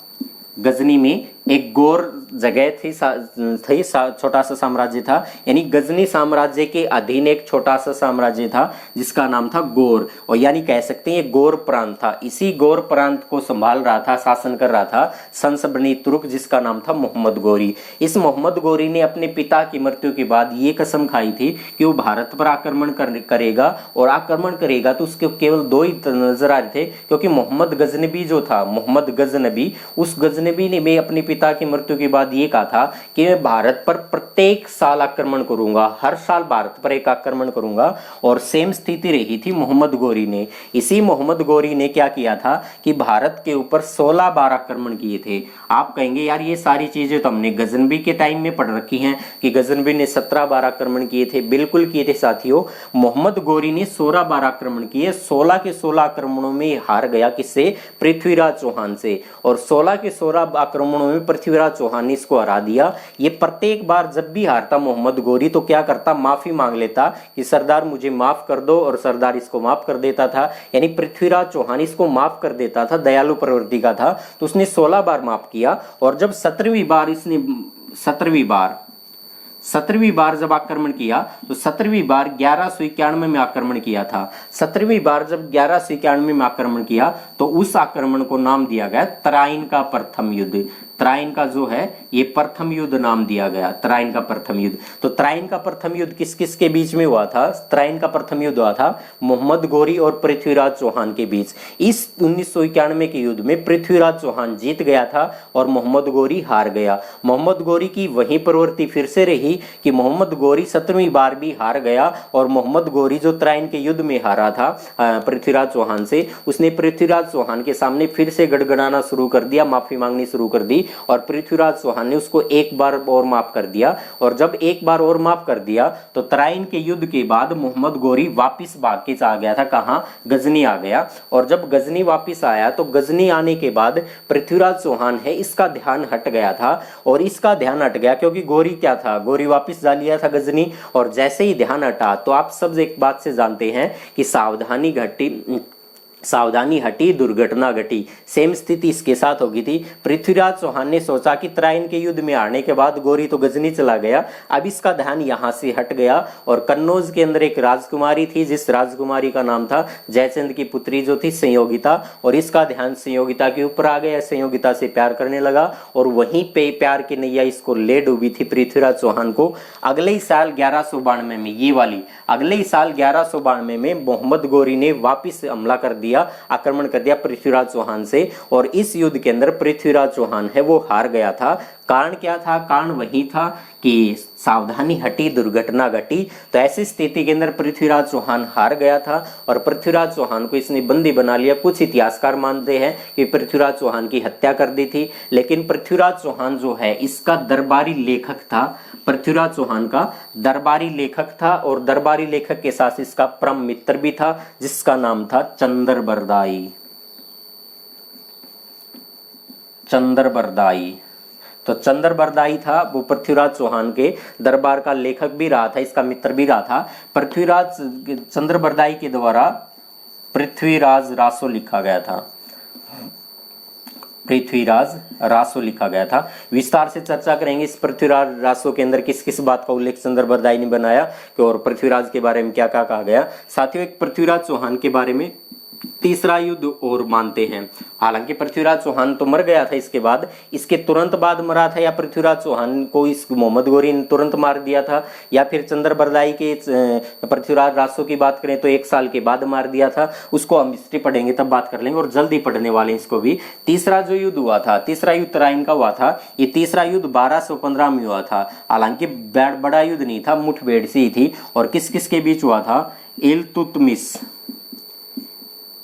A: गजनी में एक गौर जगह थी, छोटा सा साम्राज्य था, यानी गजनी साम्राज्य के अधीन एक छोटा सा साम्राज्य था जिसका नाम था गौर, और यानी कह सकते हैं ये गौर प्रांत था। इसी गौर प्रांत को संभाल रहा था, शासन कर रहा था संस बनी तुर्क जिसका नाम था मोहम्मद गोरी। इस मोहम्मद गोरी ने अपने पिता की मृत्यु के बाद ये कसम खाई थी कि वो भारत पर आक्रमण करेगा, और आक्रमण करेगा तो उसके केवल 2 ही नजर आ रहे थे, क्योंकि मोहम्मद गजनबी जो था, उस गजनबी ने भी अपने पिता की मृत्यु के बाद ये कहा था कि मैं भारत पर प्रत्येक साल आक्रमण करूंगा, हर साल भारत पर एक आक्रमण करूंगा। और सेम स्थिति रही थी मोहम्मद गोरी ने। इसी मोहम्मद गोरी ने क्या किया था कि भारत के ऊपर 16 बार आक्रमण किए थे। आप कहेंगे यार ये सारी चीजें तो हमने गजनबी के टाइम में पढ़ रखी हैं कि गजनबी ने 17 बार आक्रमण किए थे। बिल्कुल किए थे साथियों। मोहम्मद गोरी ने 16 बार आक्रमण किए। 16 के 16 आक्रमणों में हार गया किससे? पृथ्वीराज चौहान से। और 16 के 16 आक्रमणों में पृथ्वीराज चौहान ने इसको हरा दिया। ये प्रत्येक बार जब भी हारता मोहम्मद गोरी तो क्या करता? माफी मांग लेता कि सरदार मुझे माफ कर दो, और सरदार इसको माफ कर देता था। यानी पृथ्वीराज चौहान इसको माफ कर देता था, दयालु प्रवृत्ति का था। तो उसने 16 बार माफ किया। और जब 17वीं बार जब आक्रमण किया तो 17वीं बार 1191 में आक्रमण किया था। 17वीं बार जब 1191 में आक्रमण किया तो उस आक्रमण को नाम दिया गया तराइन का प्रथम युद्ध। तराइन का जो है ये प्रथम युद्ध नाम दिया गया, तराइन का प्रथम युद्ध। तो तराइन का प्रथम युद्ध किस किस के बीच में हुआ था? तराइन का प्रथम युद्ध हुआ था मोहम्मद गोरी और पृथ्वीराज चौहान के बीच। इस 1991 के युद्ध में पृथ्वीराज चौहान जीत गया था और मोहम्मद गोरी हार गया। मोहम्मद गोरी की वही प्रवृत्ति फिर से रही कि मोहम्मद गोरी 17वीं बार भी हार गया, और मोहम्मद गोरी जो तराइन के युद्ध में हारा था पृथ्वीराज चौहान से, उसने पृथ्वीराज चौहान के सामने फिर से गड़गड़ाना शुरू कर दिया, माफी मांगनी शुरू कर दी, और पृथ्वीराज चौहान ने उसको एक बार और माफ कर दिया। और जब एक बार और माफ कर दिया तो तराइन के युद्ध के बाद मोहम्मद गोरी वापिस भाग के आ गया था। कहाँ? गजनी आ गया। और जब गजनी वापिस आया तो गजनी आने के बाद पृथ्वीराज चौहान है इसका ध्यान हट गया था, और इसका ध्यान हट गया क्योंकि गोरी क्या था? गोरी वापिस जा लिया था गजनी। और जैसे ही ध्यान हटा तो आप सब एक बात से जानते हैं कि सावधानी हटी दुर्घटना घटी। सेम स्थिति इसके साथ हो गई थी। पृथ्वीराज चौहान ने सोचा कि तराइन के युद्ध में हारने के बाद गोरी तो गजनी चला गया, अब इसका ध्यान यहाँ से हट गया। और कन्नौज के अंदर एक राजकुमारी थी जिस राजकुमारी का नाम था जयचंद की पुत्री जो थी संयोगिता, और इसका ध्यान संयोगिता के ऊपर आ गया। संयोगिता से प्यार करने लगा और वहीं पे प्यार की नैया इसको ले डूबी थी पृथ्वीराज चौहान को। अगले ही साल 1192 में, अगले ही साल 1192 में मोहम्मद गोरी ने वापिस हमला कर दिया दिया, आक्रमण कर दिया पृथ्वीराज चौहान से, और इस युद्ध के अंदर पृथ्वीराज चौहान है वो हार गया था। कारण क्या था? कारण वही था कि सावधानी हटी, दुर्घटना घटी। तो ऐसी स्थिति के अंदर पृथ्वीराज चौहान हार गया था और पृथ्वीराज चौहान को इसने बंदी बना लिया। कुछ इतिहासकार मानते हैं कि पृथ्वीराज चौहान की हत्या कर दी थी, लेकिन पृथ्वीराज चौहान जो है इसका दरबारी लेखक था। पृथ्वीराज चौहान का दरबारी लेखक था और दरबारी लेखक के साथ इसका परम मित्र भी था जिसका नाम था चंद्रबरदाई। चंद्रबरदाई, तो चंद्रबरदाई था वो पृथ्वीराज चौहान के दरबार का लेखक भी रहा था, इसका मित्र भी रहा था। पृथ्वीराज चंद्रबरदाई के द्वारा पृथ्वीराज रासो लिखा गया था। पृथ्वीराज रासो लिखा गया था। विस्तार से चर्चा करेंगे इस पृथ्वीराज रासो के अंदर किस किस बात का उल्लेख चंद्रबरदाई ने बनाया और पृथ्वीराज के बारे में क्या क्या कहा गया। साथियों, एक पृथ्वीराज चौहान के बारे में तीसरा युद्ध और मानते हैं। हालांकि पृथ्वीराज चौहान तो मर गया था इसके बाद, इसके तुरंत बाद मरा था, या पृथ्वीराज चौहान को इस मोहम्मद गोरी ने तुरंत मार दिया था, या फिर चंद्रबरदाई के पृथ्वीराज रासो की बात करें तो 1 साल के बाद मार दिया था। उसको हम हिस्ट्री पढ़ेंगे तब बात कर लेंगे और जल्दी पढ़ने वाले इसको भी। तीसरा जो युद्ध हुआ था, तीसरा युद्ध तराइन का हुआ था। ये तीसरा युद्ध 1215 में हुआ था। हालांकि बड़ा युद्ध नहीं था, मुठभेड़ सी थी। और किस किस के बीच हुआ था?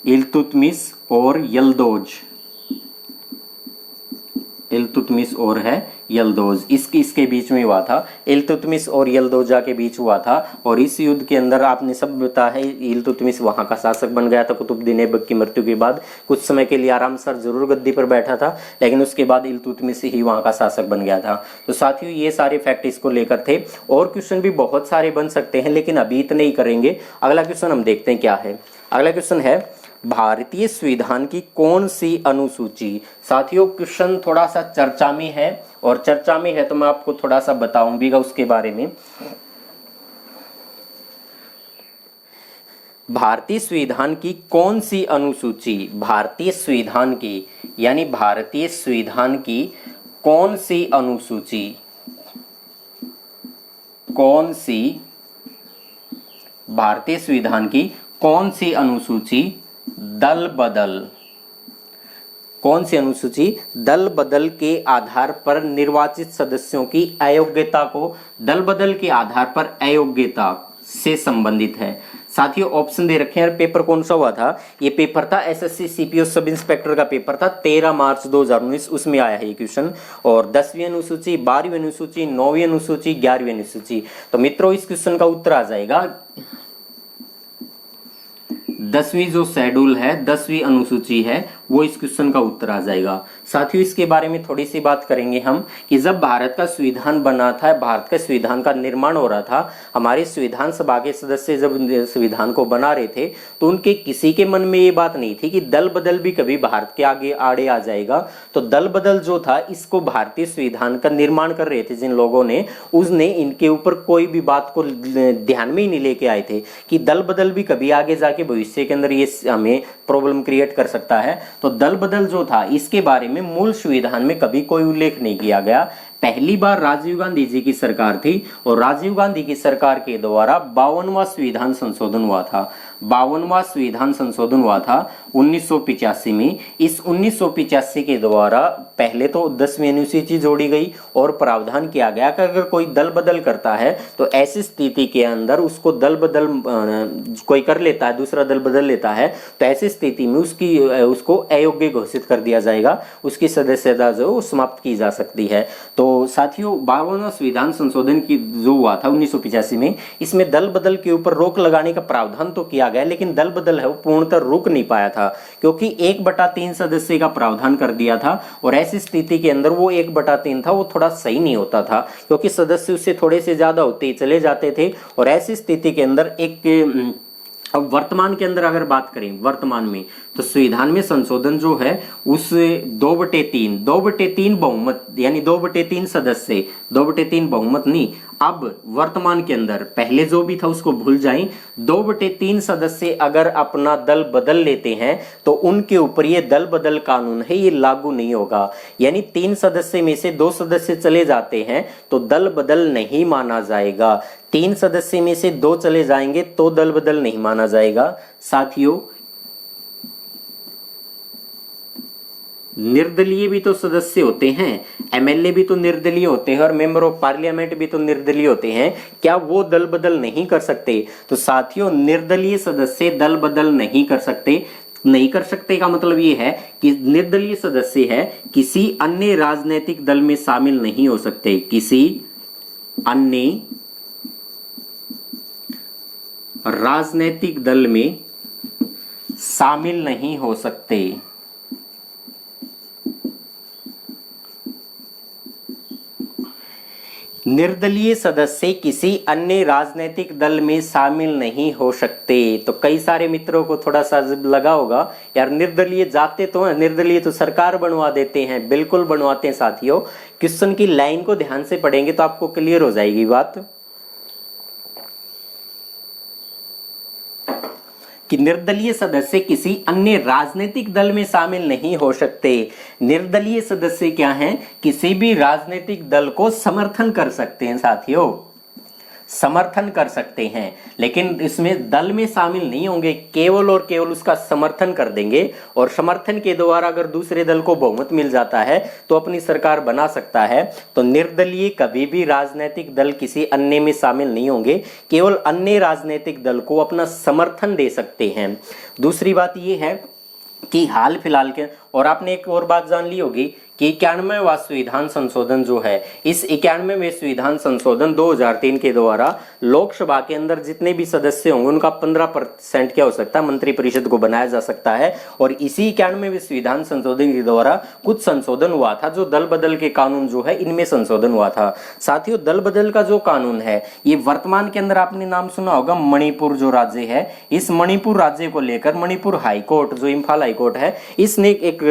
A: इल्तुतमिश और यल्दोज। इल्तुतमिश और है यल्दोज, इसके बीच में हुआ था। इल्तुतमिश और यल्दोजा के बीच हुआ था। और इस युद्ध के अंदर आपने सब बताया है, इल्तुतमिश वहां का शासक बन गया था कुतुबुद्दीन ऐबक की मृत्यु के बाद। कुछ समय के लिए आराम सर जरूर गद्दी पर बैठा था, लेकिन उसके बाद इल्तुतमिश ही वहां का शासक बन गया था। तो साथियों, ये सारे फैक्ट इसको लेकर थे। और क्वेश्चन भी बहुत सारे बन सकते हैं, लेकिन अभी इतने ही करेंगे। अगला क्वेश्चन हम देखते हैं क्या है। अगला क्वेश्चन है, भारतीय संविधान की कौन सी अनुसूची? साथियों, क्वेश्चन थोड़ा सा चर्चा में है, और चर्चा में है तो मैं आपको थोड़ा सा बताऊंगा उसके बारे में। भारतीय संविधान की कौन सी अनुसूची? भारतीय संविधान की, यानी भारतीय संविधान की कौन सी अनुसूची? कौन सी भारतीय संविधान की कौन सी अनुसूची दल बदल? कौन सी अनुसूची दल बदल के आधार पर निर्वाचित सदस्यों की अयोग्यता को, दल बदल के आधार पर अयोग्यता से संबंधित है? साथियों, ऑप्शन दे रखे हैं। पेपर कौन सा हुआ था? ये पेपर था एसएससी सीपीओ सब इंस्पेक्टर का पेपर था, 13 मार्च 2019, उसमें आया है ये क्वेश्चन। और 10वीं अनुसूची, 12वीं अनुसूची, 9वीं अनुसूची, 11वीं अनुसूची। तो मित्रों, इस क्वेश्चन का उत्तर आ जाएगा 10वीं जो शेड्यूल है, 10वीं अनुसूची है, वो इस क्वेश्चन का उत्तर आ जाएगा। साथियों, इसके बारे में थोड़ी सी बात करेंगे हम कि जब भारत का संविधान बना था, भारत के संविधान का निर्माण हो रहा था, हमारे संविधान सभा के सदस्य जब संविधान को बना रहे थे तो उनके किसी के मन में ये बात नहीं थी कि दल बदल भी कभी भारत के आगे आड़े आ जाएगा। तो दल बदल जो था, इसको भारतीय संविधान का निर्माण कर रहे थे जिन लोगों ने, उसने इनके ऊपर कोई भी बात को ध्यान में ही नहीं लेके आए थे कि दल बदल भी कभी आगे जाके भविष्य के अंदर ये हमें प्रॉब्लम क्रिएट कर सकता है। तो दल बदल जो था, इसके बारे में मूल संविधान में कभी कोई उल्लेख नहीं किया गया। पहली बार राजीव गांधी जी की सरकार थी और राजीव गांधी की सरकार के द्वारा 52वां संविधान संशोधन हुआ था। 52वां संविधान संशोधन हुआ था 1985 में। इस 1985 के द्वारा पहले तो 10वीं अनुसूची जोड़ी गई और प्रावधान किया गया कि अगर कोई दल बदल करता है तो ऐसी स्थिति के अंदर उसको दल बदल कोई कर लेता है, दूसरा दल बदल लेता है, तो ऐसी स्थिति में उसको अयोग्य घोषित कर दिया जाएगा, उसकी सदस्यता जो समाप्त की जा सकती है। तो साथियों, 52वां संविधान संशोधन की जो हुआ था 1985 में, इसमें दल बदल के ऊपर रोक लगाने का प्रावधान तो किया गया, लेकिन दल बदल है वो पूर्णतः रुक नहीं पाया था, क्योंकि 1/3 सदस्य का प्रावधान कर दिया था। और ऐसी स्थिति के अंदर वो 1/3 था, वो थोड़ा सही नहीं होता था, क्योंकि सदस्य उससे थोड़े से ज्यादा होते ही चले जाते थे। और ऐसी स्थिति के अंदर अब वर्तमान के अंदर अगर बात करें, वर्तमान में तो संविधान में संशोधन जो है उस 2/3 बहुमत, यानी 2/3 सदस्य, 2/3 बहुमत नहीं, अब वर्तमान के अंदर पहले जो भी था उसको भूल जाएं, 2/3 सदस्य अगर अपना दल बदल लेते हैं तो उनके ऊपर ये दल बदल कानून है, ये लागू नहीं होगा। यानी 3 सदस्य में से 2 सदस्य चले जाते हैं तो दल बदल नहीं माना जाएगा। 3 सदस्य में से 2 चले जाएंगे तो दल बदल नहीं माना जाएगा। साथियों, निर्दलीय भी तो सदस्य होते हैं, एमएलए भी तो निर्दलीय होते हैं और मेंबर ऑफ पार्लियामेंट भी तो निर्दलीय होते हैं, क्या वो दल बदल नहीं कर सकते? तो साथियों, निर्दलीय सदस्य दल बदल नहीं कर सकते। नहीं कर सकते का मतलब ये है कि निर्दलीय सदस्य है किसी अन्य राजनीतिक दल में शामिल नहीं हो सकते, किसी अन्य राजनीतिक दल में शामिल नहीं हो सकते। निर्दलीय सदस्य किसी अन्य राजनीतिक दल में शामिल नहीं हो सकते। तो कई सारे मित्रों को थोड़ा सा लगा होगा यार निर्दलीय जाते तो हैं, निर्दलीय तो सरकार बनवा देते हैं। बिल्कुल बनवाते हैं साथियों। क्वेश्चन की लाइन को ध्यान से पढ़ेंगे तो आपको क्लियर हो जाएगी बात कि निर्दलीय सदस्य किसी अन्य राजनीतिक दल में शामिल नहीं हो सकते। निर्दलीय सदस्य क्या हैं? किसी भी राजनीतिक दल को समर्थन कर सकते हैं साथियों, समर्थन कर सकते हैं, लेकिन इसमें दल में शामिल नहीं होंगे, केवल और केवल उसका समर्थन कर देंगे और समर्थन के द्वारा अगर दूसरे दल को बहुमत मिल जाता है तो अपनी सरकार बना सकता है। तो निर्दलीय कभी भी राजनीतिक दल किसी अन्य में शामिल नहीं होंगे, केवल अन्य राजनीतिक दल को अपना समर्थन दे सकते हैं। दूसरी बात यह है कि हाल फिलहाल के, और आपने एक और बात जान ली होगी कि 91वां संविधान संशोधन जो है, इस 91वें संविधान संशोधन 2003 के द्वारा लोकसभा के अंदर जितने भी सदस्य होंगे उनका 15% क्या हो सकता है, मंत्रिपरिषद को बनाया जा सकता है। और इसी 91वें संविधान संशोधन के द्वारा कुछ संशोधन हुआ था, जो दल बदल के कानून जो है इनमें संशोधन हुआ था। साथियों, दल बदल का जो कानून है ये वर्तमान के अंदर आपने नाम सुना होगा, मणिपुर जो राज्य है, इस मणिपुर राज्य को लेकर मणिपुर हाईकोर्ट जो इम्फाल हाईकोर्ट है, इसने एक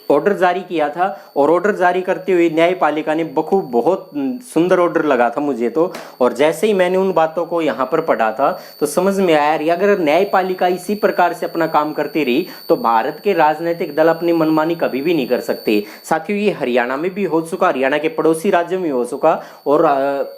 A: ऑर्डर जारी किया था। और ऑर्डर जारी करते हुए न्यायपालिका ने बखूब बहुत सुंदर ऑर्डर लगा था मुझे तो। और जैसे ही मैंने उन बातों को यहाँ पर पढ़ा था तो समझ में आया यार, अगर न्यायपालिका इसी प्रकार से अपना काम करती रही तो भारत के राजनीतिक दल अपनी मनमानी कभी भी नहीं कर सकते। साथियों, ये हरियाणा में भी हो चुका, हरियाणा के पड़ोसी राज्यों में हो चुका और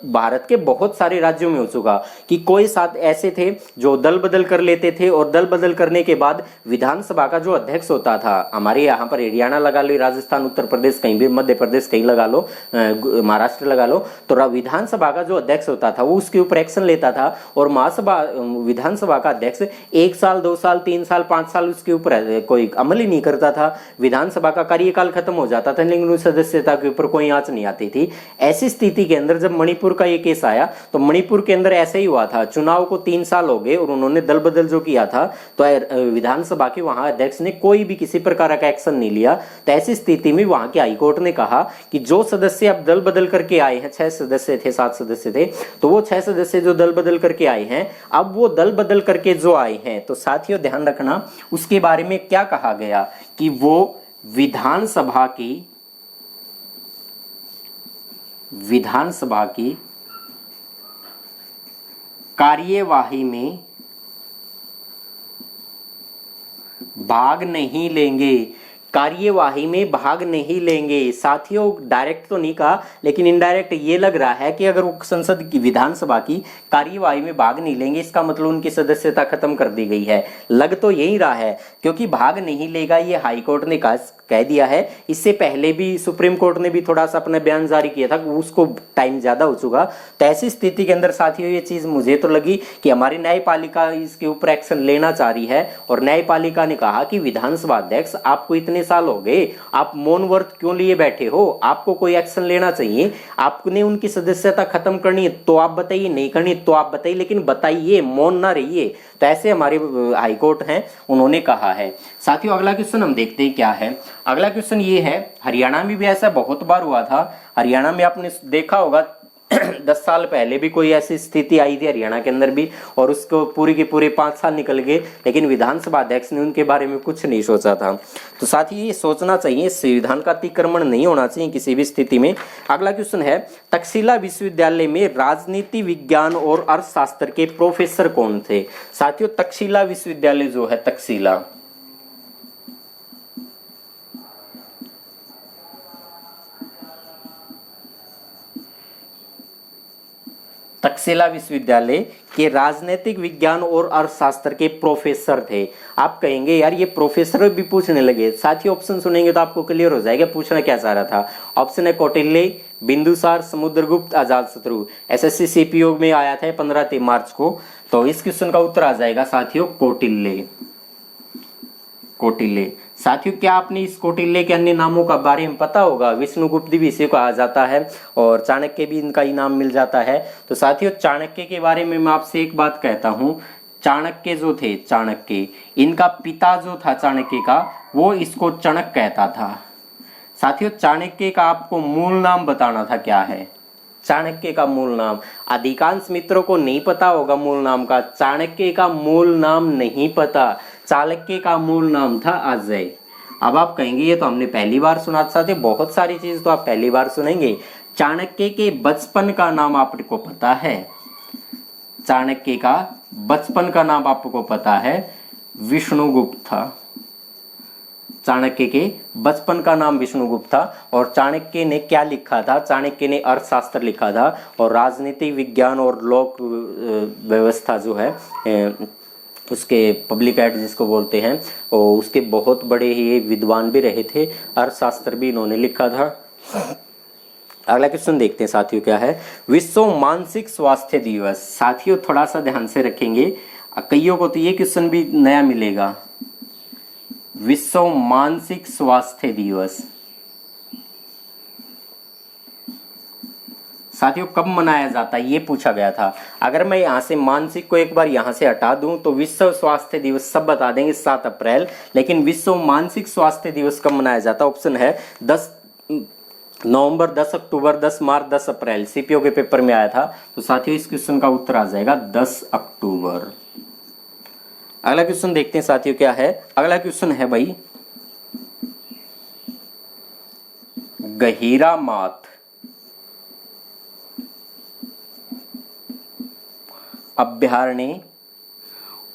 A: भारत के बहुत सारे राज्यों में हो चुका कि कोई साथ ऐसे थे जो दल बदल कर लेते थे और दल बदल करने के बाद विधानसभा का जो अध्यक्ष होता था, हमारे यहाँ पर हरियाणा लगा लो, राजस्थान, उत्तर प्रदेश, कहीं भी मध्य प्रदेश कहीं लगा लो, महाराष्ट्र लगा लो, तो विधानसभा का जो अध्यक्ष होता था वो उसके ऊपर एक्शन लेता था। और महासभा विधानसभा का अध्यक्ष 1 साल 2 साल 3 साल 5 साल उसके ऊपर कोई अमल ही नहीं करता था। विधानसभा का कार्यकाल खत्म हो जाता था लेकिन उस सदस्यता के ऊपर कोई आंच नहीं आती थी। ऐसी स्थिति के अंदर जब मणिपुर का ये केस आया तो मणिपुर के अंदर ऐसे ही हुआ था, चुनाव को 3 साल हो गए और उन्होंने दल बदल जो किया था तो विधानसभा के वहां अध्यक्ष ने कोई भी किसी प्रकार का एक्शन नहीं लिया। तो ऐसी स्थिति में वहां के हाईकोर्ट ने कहा कि जो सदस्य अब दल बदल करके आए हैं, 6 सदस्य थे 7 सदस्य थे, तो वो 6 सदस्य जो दल बदल करके आए हैं, अब वो दल बदल करके जो आए हैं, तो साथियों ध्यान रखना उसके बारे में क्या कहा गया कि वो विधानसभा की कार्यवाही में भाग नहीं लेंगे, कार्यवाही में भाग नहीं लेंगे। साथियों, डायरेक्ट तो नहीं कहा लेकिन इनडायरेक्ट ये लग रहा है कि अगर वो संसद की विधानसभा की कार्यवाही में भाग नहीं लेंगे इसका मतलब उनकी सदस्यता खत्म कर दी गई है। लग तो यही रहा है क्योंकि भाग नहीं लेगा ये हाईकोर्ट ने कह दिया है। इससे पहले भी सुप्रीम कोर्ट ने भी थोड़ा सा अपना बयान जारी किया था, उसको टाइम ज्यादा हो चुका। तो ऐसी स्थिति के अंदर साथियों ये चीज मुझे तो लगी कि हमारी न्यायपालिका इसके ऊपर एक्शन लेना चाह रही है और न्यायपालिका ने कहा कि विधानसभा अध्यक्ष आपको इतने साल हो गए, आप मौन व्रत क्यों लिए बैठे हो, आपको कोई एक्शन लेना चाहिए। आपने उनकी सदस्यता खत्म करनी है तो आप बताइए, नहीं करनी तो आप बताइए, लेकिन बताइए, मौन ना रहिए। तो ऐसे हमारे हाईकोर्ट हैं, उन्होंने कहा है। साथियों, अगला क्वेश्चन हम देखते हैं क्या है। अगला क्वेश्चन ये है, हरियाणा में भी ऐसा बहुत बार हुआ था। हरियाणा में आपने देखा होगा 10 साल पहले भी कोई ऐसी स्थिति आई थी हरियाणा के अंदर भी, और उसको पूरी के पूरे 5 साल निकल गए लेकिन विधानसभा अध्यक्ष ने उनके बारे में कुछ नहीं सोचा था। तो साथ ही ये सोचना चाहिए, संविधान का अतिक्रमण नहीं होना चाहिए किसी भी स्थिति में। अगला क्वेश्चन है, तक्षशिला विश्वविद्यालय में राजनीति विज्ञान और अर्थशास्त्र के प्रोफेसर कौन थे। साथियों, तक्षशिला विश्वविद्यालय जो है, तक्षशिला विश्वविद्यालय कि राजनीतिक विज्ञान और अर्थशास्त्र के प्रोफेसर थे। आप कहेंगे यार ये प्रोफेसर भी पूछने लगे। साथियों ऑप्शन सुनेंगे तो आपको क्लियर हो जाएगा पूछना क्या चाह रहा था। ऑप्शन है कौटिल्य, बिंदुसार, समुद्रगुप्त, अजातशत्रु। एसएससी सीपीओ में आया था 15 मार्च को। तो इस क्वेश्चन का उत्तर आ जाएगा साथियों कौटिल्य। कौटिल्य। साथियों क्या आपने इस कौटिल्य के अन्य नामों का बारे में पता होगा? विष्णुगुप्त भी इसी को कहा जाता है और चाणक्य भी इनका ही नाम मिल जाता है। तो साथियों चाणक्य के बारे में मैं आपसे एक बात कहता हूं। चाणक्य जो थे, चाणक्य, इनका पिता जो था चाणक्य का, वो इसको चणक कहता था। साथियों चाणक्य का आपको मूल नाम बताना था क्या है? चाणक्य का मूल नाम अधिकांश मित्रों को नहीं पता होगा। मूल नाम का चाणक्य का मूल नाम नहीं पता। चाणक्य का मूल नाम था अजय। अब आप कहेंगे ये तो हमने पहली बार सुना था। बहुत सारी चीज तो आप पहली बार सुनेंगे। चाणक्य के बचपन का नाम आपको पता है? चाणक्य का बचपन का नाम आपको पता है? विष्णुगुप्त था। चाणक्य के बचपन का नाम विष्णुगुप्त था। और चाणक्य ने क्या लिखा था? चाणक्य ने अर्थशास्त्र लिखा था और राजनीति विज्ञान और लोक व्यवस्था जो है उसके पब्लिक एड जिसको बोलते हैं, और उसके बहुत बड़े ही विद्वान भी रहे थे। अर्थशास्त्र भी इन्होंने लिखा था। अगला क्वेश्चन देखते हैं साथियों क्या है। विश्व मानसिक स्वास्थ्य दिवस। साथियों थोड़ा सा ध्यान से रखेंगे, कईयों को तो ये क्वेश्चन भी नया मिलेगा। विश्व मानसिक स्वास्थ्य दिवस साथियों कब मनाया जाता है ये पूछा गया था। अगर मैं यहाँ से मानसिक को एक बार यहाँ से हटा दूं तो विश्व स्वास्थ्य दिवस सब बता देंगे 7 अप्रैल। लेकिन विश्व मानसिक स्वास्थ्य दिवस कब मनाया जाता है? ऑप्शन है 10 नवंबर, 10 अक्टूबर, 10 मार्च, 10 अप्रैल। सीपीओ के पेपर में आया था। तो साथियों इस क्वेश्चन का उत्तर आ जाएगा 10 अक्टूबर। अगला क्वेश्चन देखते हैं साथियों क्या है। अगला क्वेश्चन है भाई गहीरामाथ अभ्यारण्य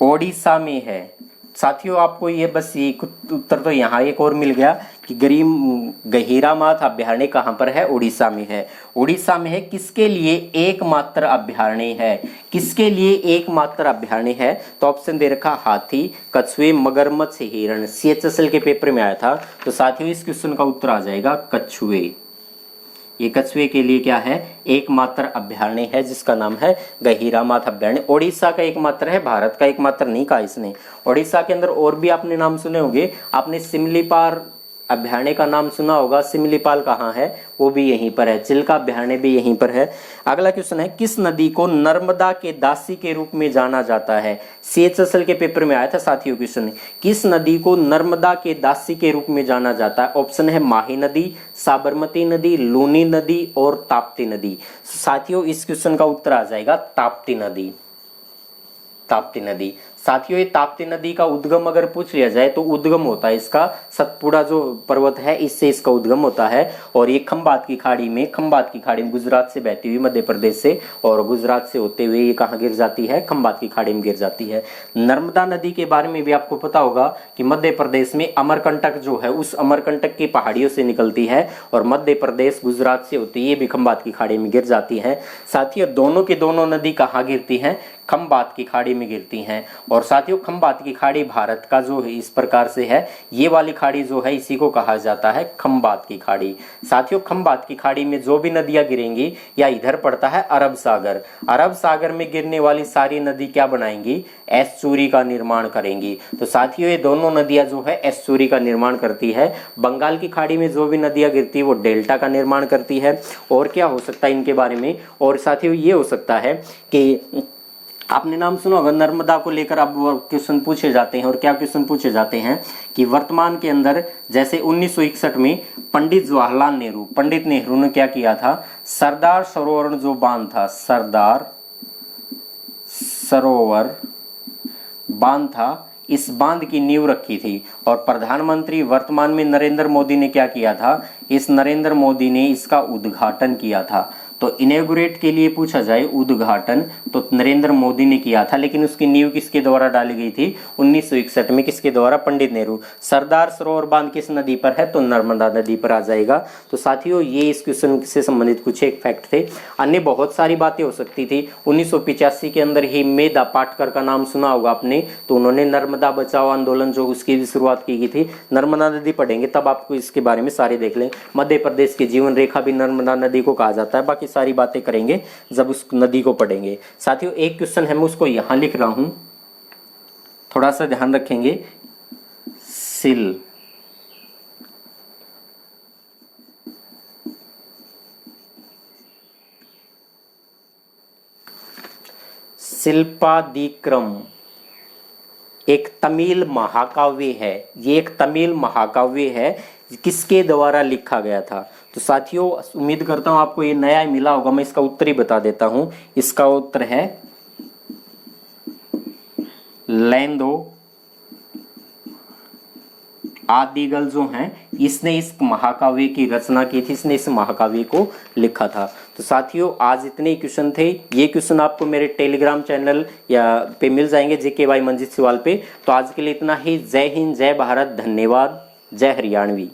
A: ओडिशा में है। साथियों आपको ये बस ये उत्तर तो यहाँ एक और मिल गया कि गहीरामाथ अभ्यारण्य कहाँ पर है? उड़ीसा में है। उड़ीसा में है। किसके लिए एकमात्र अभ्यारण्य है? किसके लिए एकमात्र अभ्यारण्य है? तो ऑप्शन दे रखा हाथी, कछुए, मगरमच्छ, हिरण। सीएचएसएल के पेपर में आया था। तो साथियों इस क्वेश्चन का उत्तर आ जाएगा कछुए। ये कछुए के लिए क्या है? एकमात्र अभ्यारण्य है जिसका नाम है गहीरामाथ अभ्यारण्य। ओडिशा का एकमात्र है, भारत का एकमात्र नहीं कहा इसने। ओडिशा के अंदर और भी आपने नाम सुने होंगे। आपने सिमलीपाल अभ्यारण्य का नाम सुना होगा। सिमलीपाल कहाँ है? वो भी यहीं पर है। चिल्का अभ्यारण्य भी यहीं पर है। अगला क्वेश्चन है किस नदी को नर्मदा के दासी के रूप में जाना जाता है? सीएचएसएल के पेपर में आया था साथियों क्वेश्चन। किस नदी को नर्मदा के दासी के रूप में जाना जाता है? ऑप्शन है माही नदी, साबरमती नदी, लूनी नदी और ताप्ती नदी। साथियों इस क्वेश्चन का उत्तर आ जाएगा ताप्ती नदी। ताप्ती नदी। साथियों ये ताप्ती नदी का उद्गम अगर पूछ लिया जाए तो उद्गम होता है इसका सतपुड़ा जो पर्वत है, इससे इसका उद्गम होता है। और ये खंबात की खाड़ी में गुजरात से बहती हुई मध्य प्रदेश से और गुजरात से होते हुए ये कहाँ गिर जाती है? खंबात की खाड़ी में गिर जाती है। नर्मदा नदी के बारे में भी आपको पता होगा कि मध्य प्रदेश में अमरकंटक जो है उस अमरकंटक की पहाड़ियों से निकलती है और मध्य प्रदेश गुजरात से होती है, ये भी खंबात की खाड़ी में गिर जाती है। साथियों दोनों की दोनों नदी कहाँ गिरती हैं? खंबात की खाड़ी में गिरती हैं। और साथियों खंबात की खाड़ी भारत का जो है इस प्रकार से है, ये वाली खाड़ी जो है इसी को कहा जाता है खंबात की खाड़ी। साथियों खंबात की खाड़ी में जो भी नदियां गिरेंगी या इधर पड़ता है अरब सागर, अरब सागर में गिरने वाली सारी नदी क्या बनाएंगी? एस्चुरी का निर्माण करेंगी। तो साथियों ये दोनों नदियां जो है एस्चुरी का निर्माण करती है। बंगाल की खाड़ी में जो भी नदियां गिरती है वो डेल्टा का निर्माण करती है। और क्या हो सकता है इनके बारे में? और साथियों ये हो सकता है कि आपने नाम सुना होगा नर्मदा को लेकर अब क्वेश्चन पूछे जाते हैं। और क्या क्वेश्चन पूछे जाते हैं कि वर्तमान के अंदर जैसे 1961 में पंडित नेहरू ने क्या किया था? सरदार सरोवर जो बांध था, सरदार सरोवर बांध था, इस बांध की नींव रखी थी। और प्रधानमंत्री वर्तमान में नरेंद्र मोदी ने क्या किया था? इस नरेंद्र मोदी ने इसका उद्घाटन किया था। तो इनॉग्रेट के लिए पूछा जाए उद्घाटन तो नरेंद्र मोदी ने किया था, लेकिन उसकी नींव किसके द्वारा डाली गई थी 1961 में, किसके द्वारा, पंडित नेहरू। सरदार सरोवर बांध किस नदी पर है, तो नर्मदा नदी पर आ जाएगा। तो साथियों ये इस क्वेश्चन से संबंधित कुछ एक फैक्ट थे। अन्य बहुत सारी बातें हो सकती थी। 1985 के अंदर ही मेधा पाटकर का नाम सुना होगा आपने, तो उन्होंने नर्मदा बचाओ आंदोलन जो उसकी भी शुरुआत की गई थी। नर्मदा नदी पढ़ेंगे तब आपको इसके बारे में सारे देख लें। मध्य प्रदेश की जीवन रेखा भी नर्मदा नदी को कहा जाता है। बाकी सारी बातें करेंगे जब उस नदी को पढ़ेंगे। साथियों एक क्वेश्चन है, मैं उसको यहां लिख रहा हूं, थोड़ा सा ध्यान रखेंगे। सिल शिल्पादिक्रम एक तमिल महाकाव्य है। ये एक तमिल महाकाव्य है, किसके द्वारा लिखा गया था। तो साथियों उम्मीद करता हूं आपको ये नया ही मिला होगा, मैं इसका उत्तर ही बता देता हूं। इसका उत्तर है लेंदो आदिगल जो हैं, इसने इस महाकाव्य की रचना की थी, इसने इस महाकाव्य को लिखा था। तो साथियों आज इतने क्वेश्चन थे। ये क्वेश्चन आपको मेरे टेलीग्राम चैनल या पे मिल जाएंगे, JK भाई मंजीत सिवाल पे। तो आज के लिए इतना ही। जय हिंद, जय भारत, धन्यवाद, जय हरियाणवी।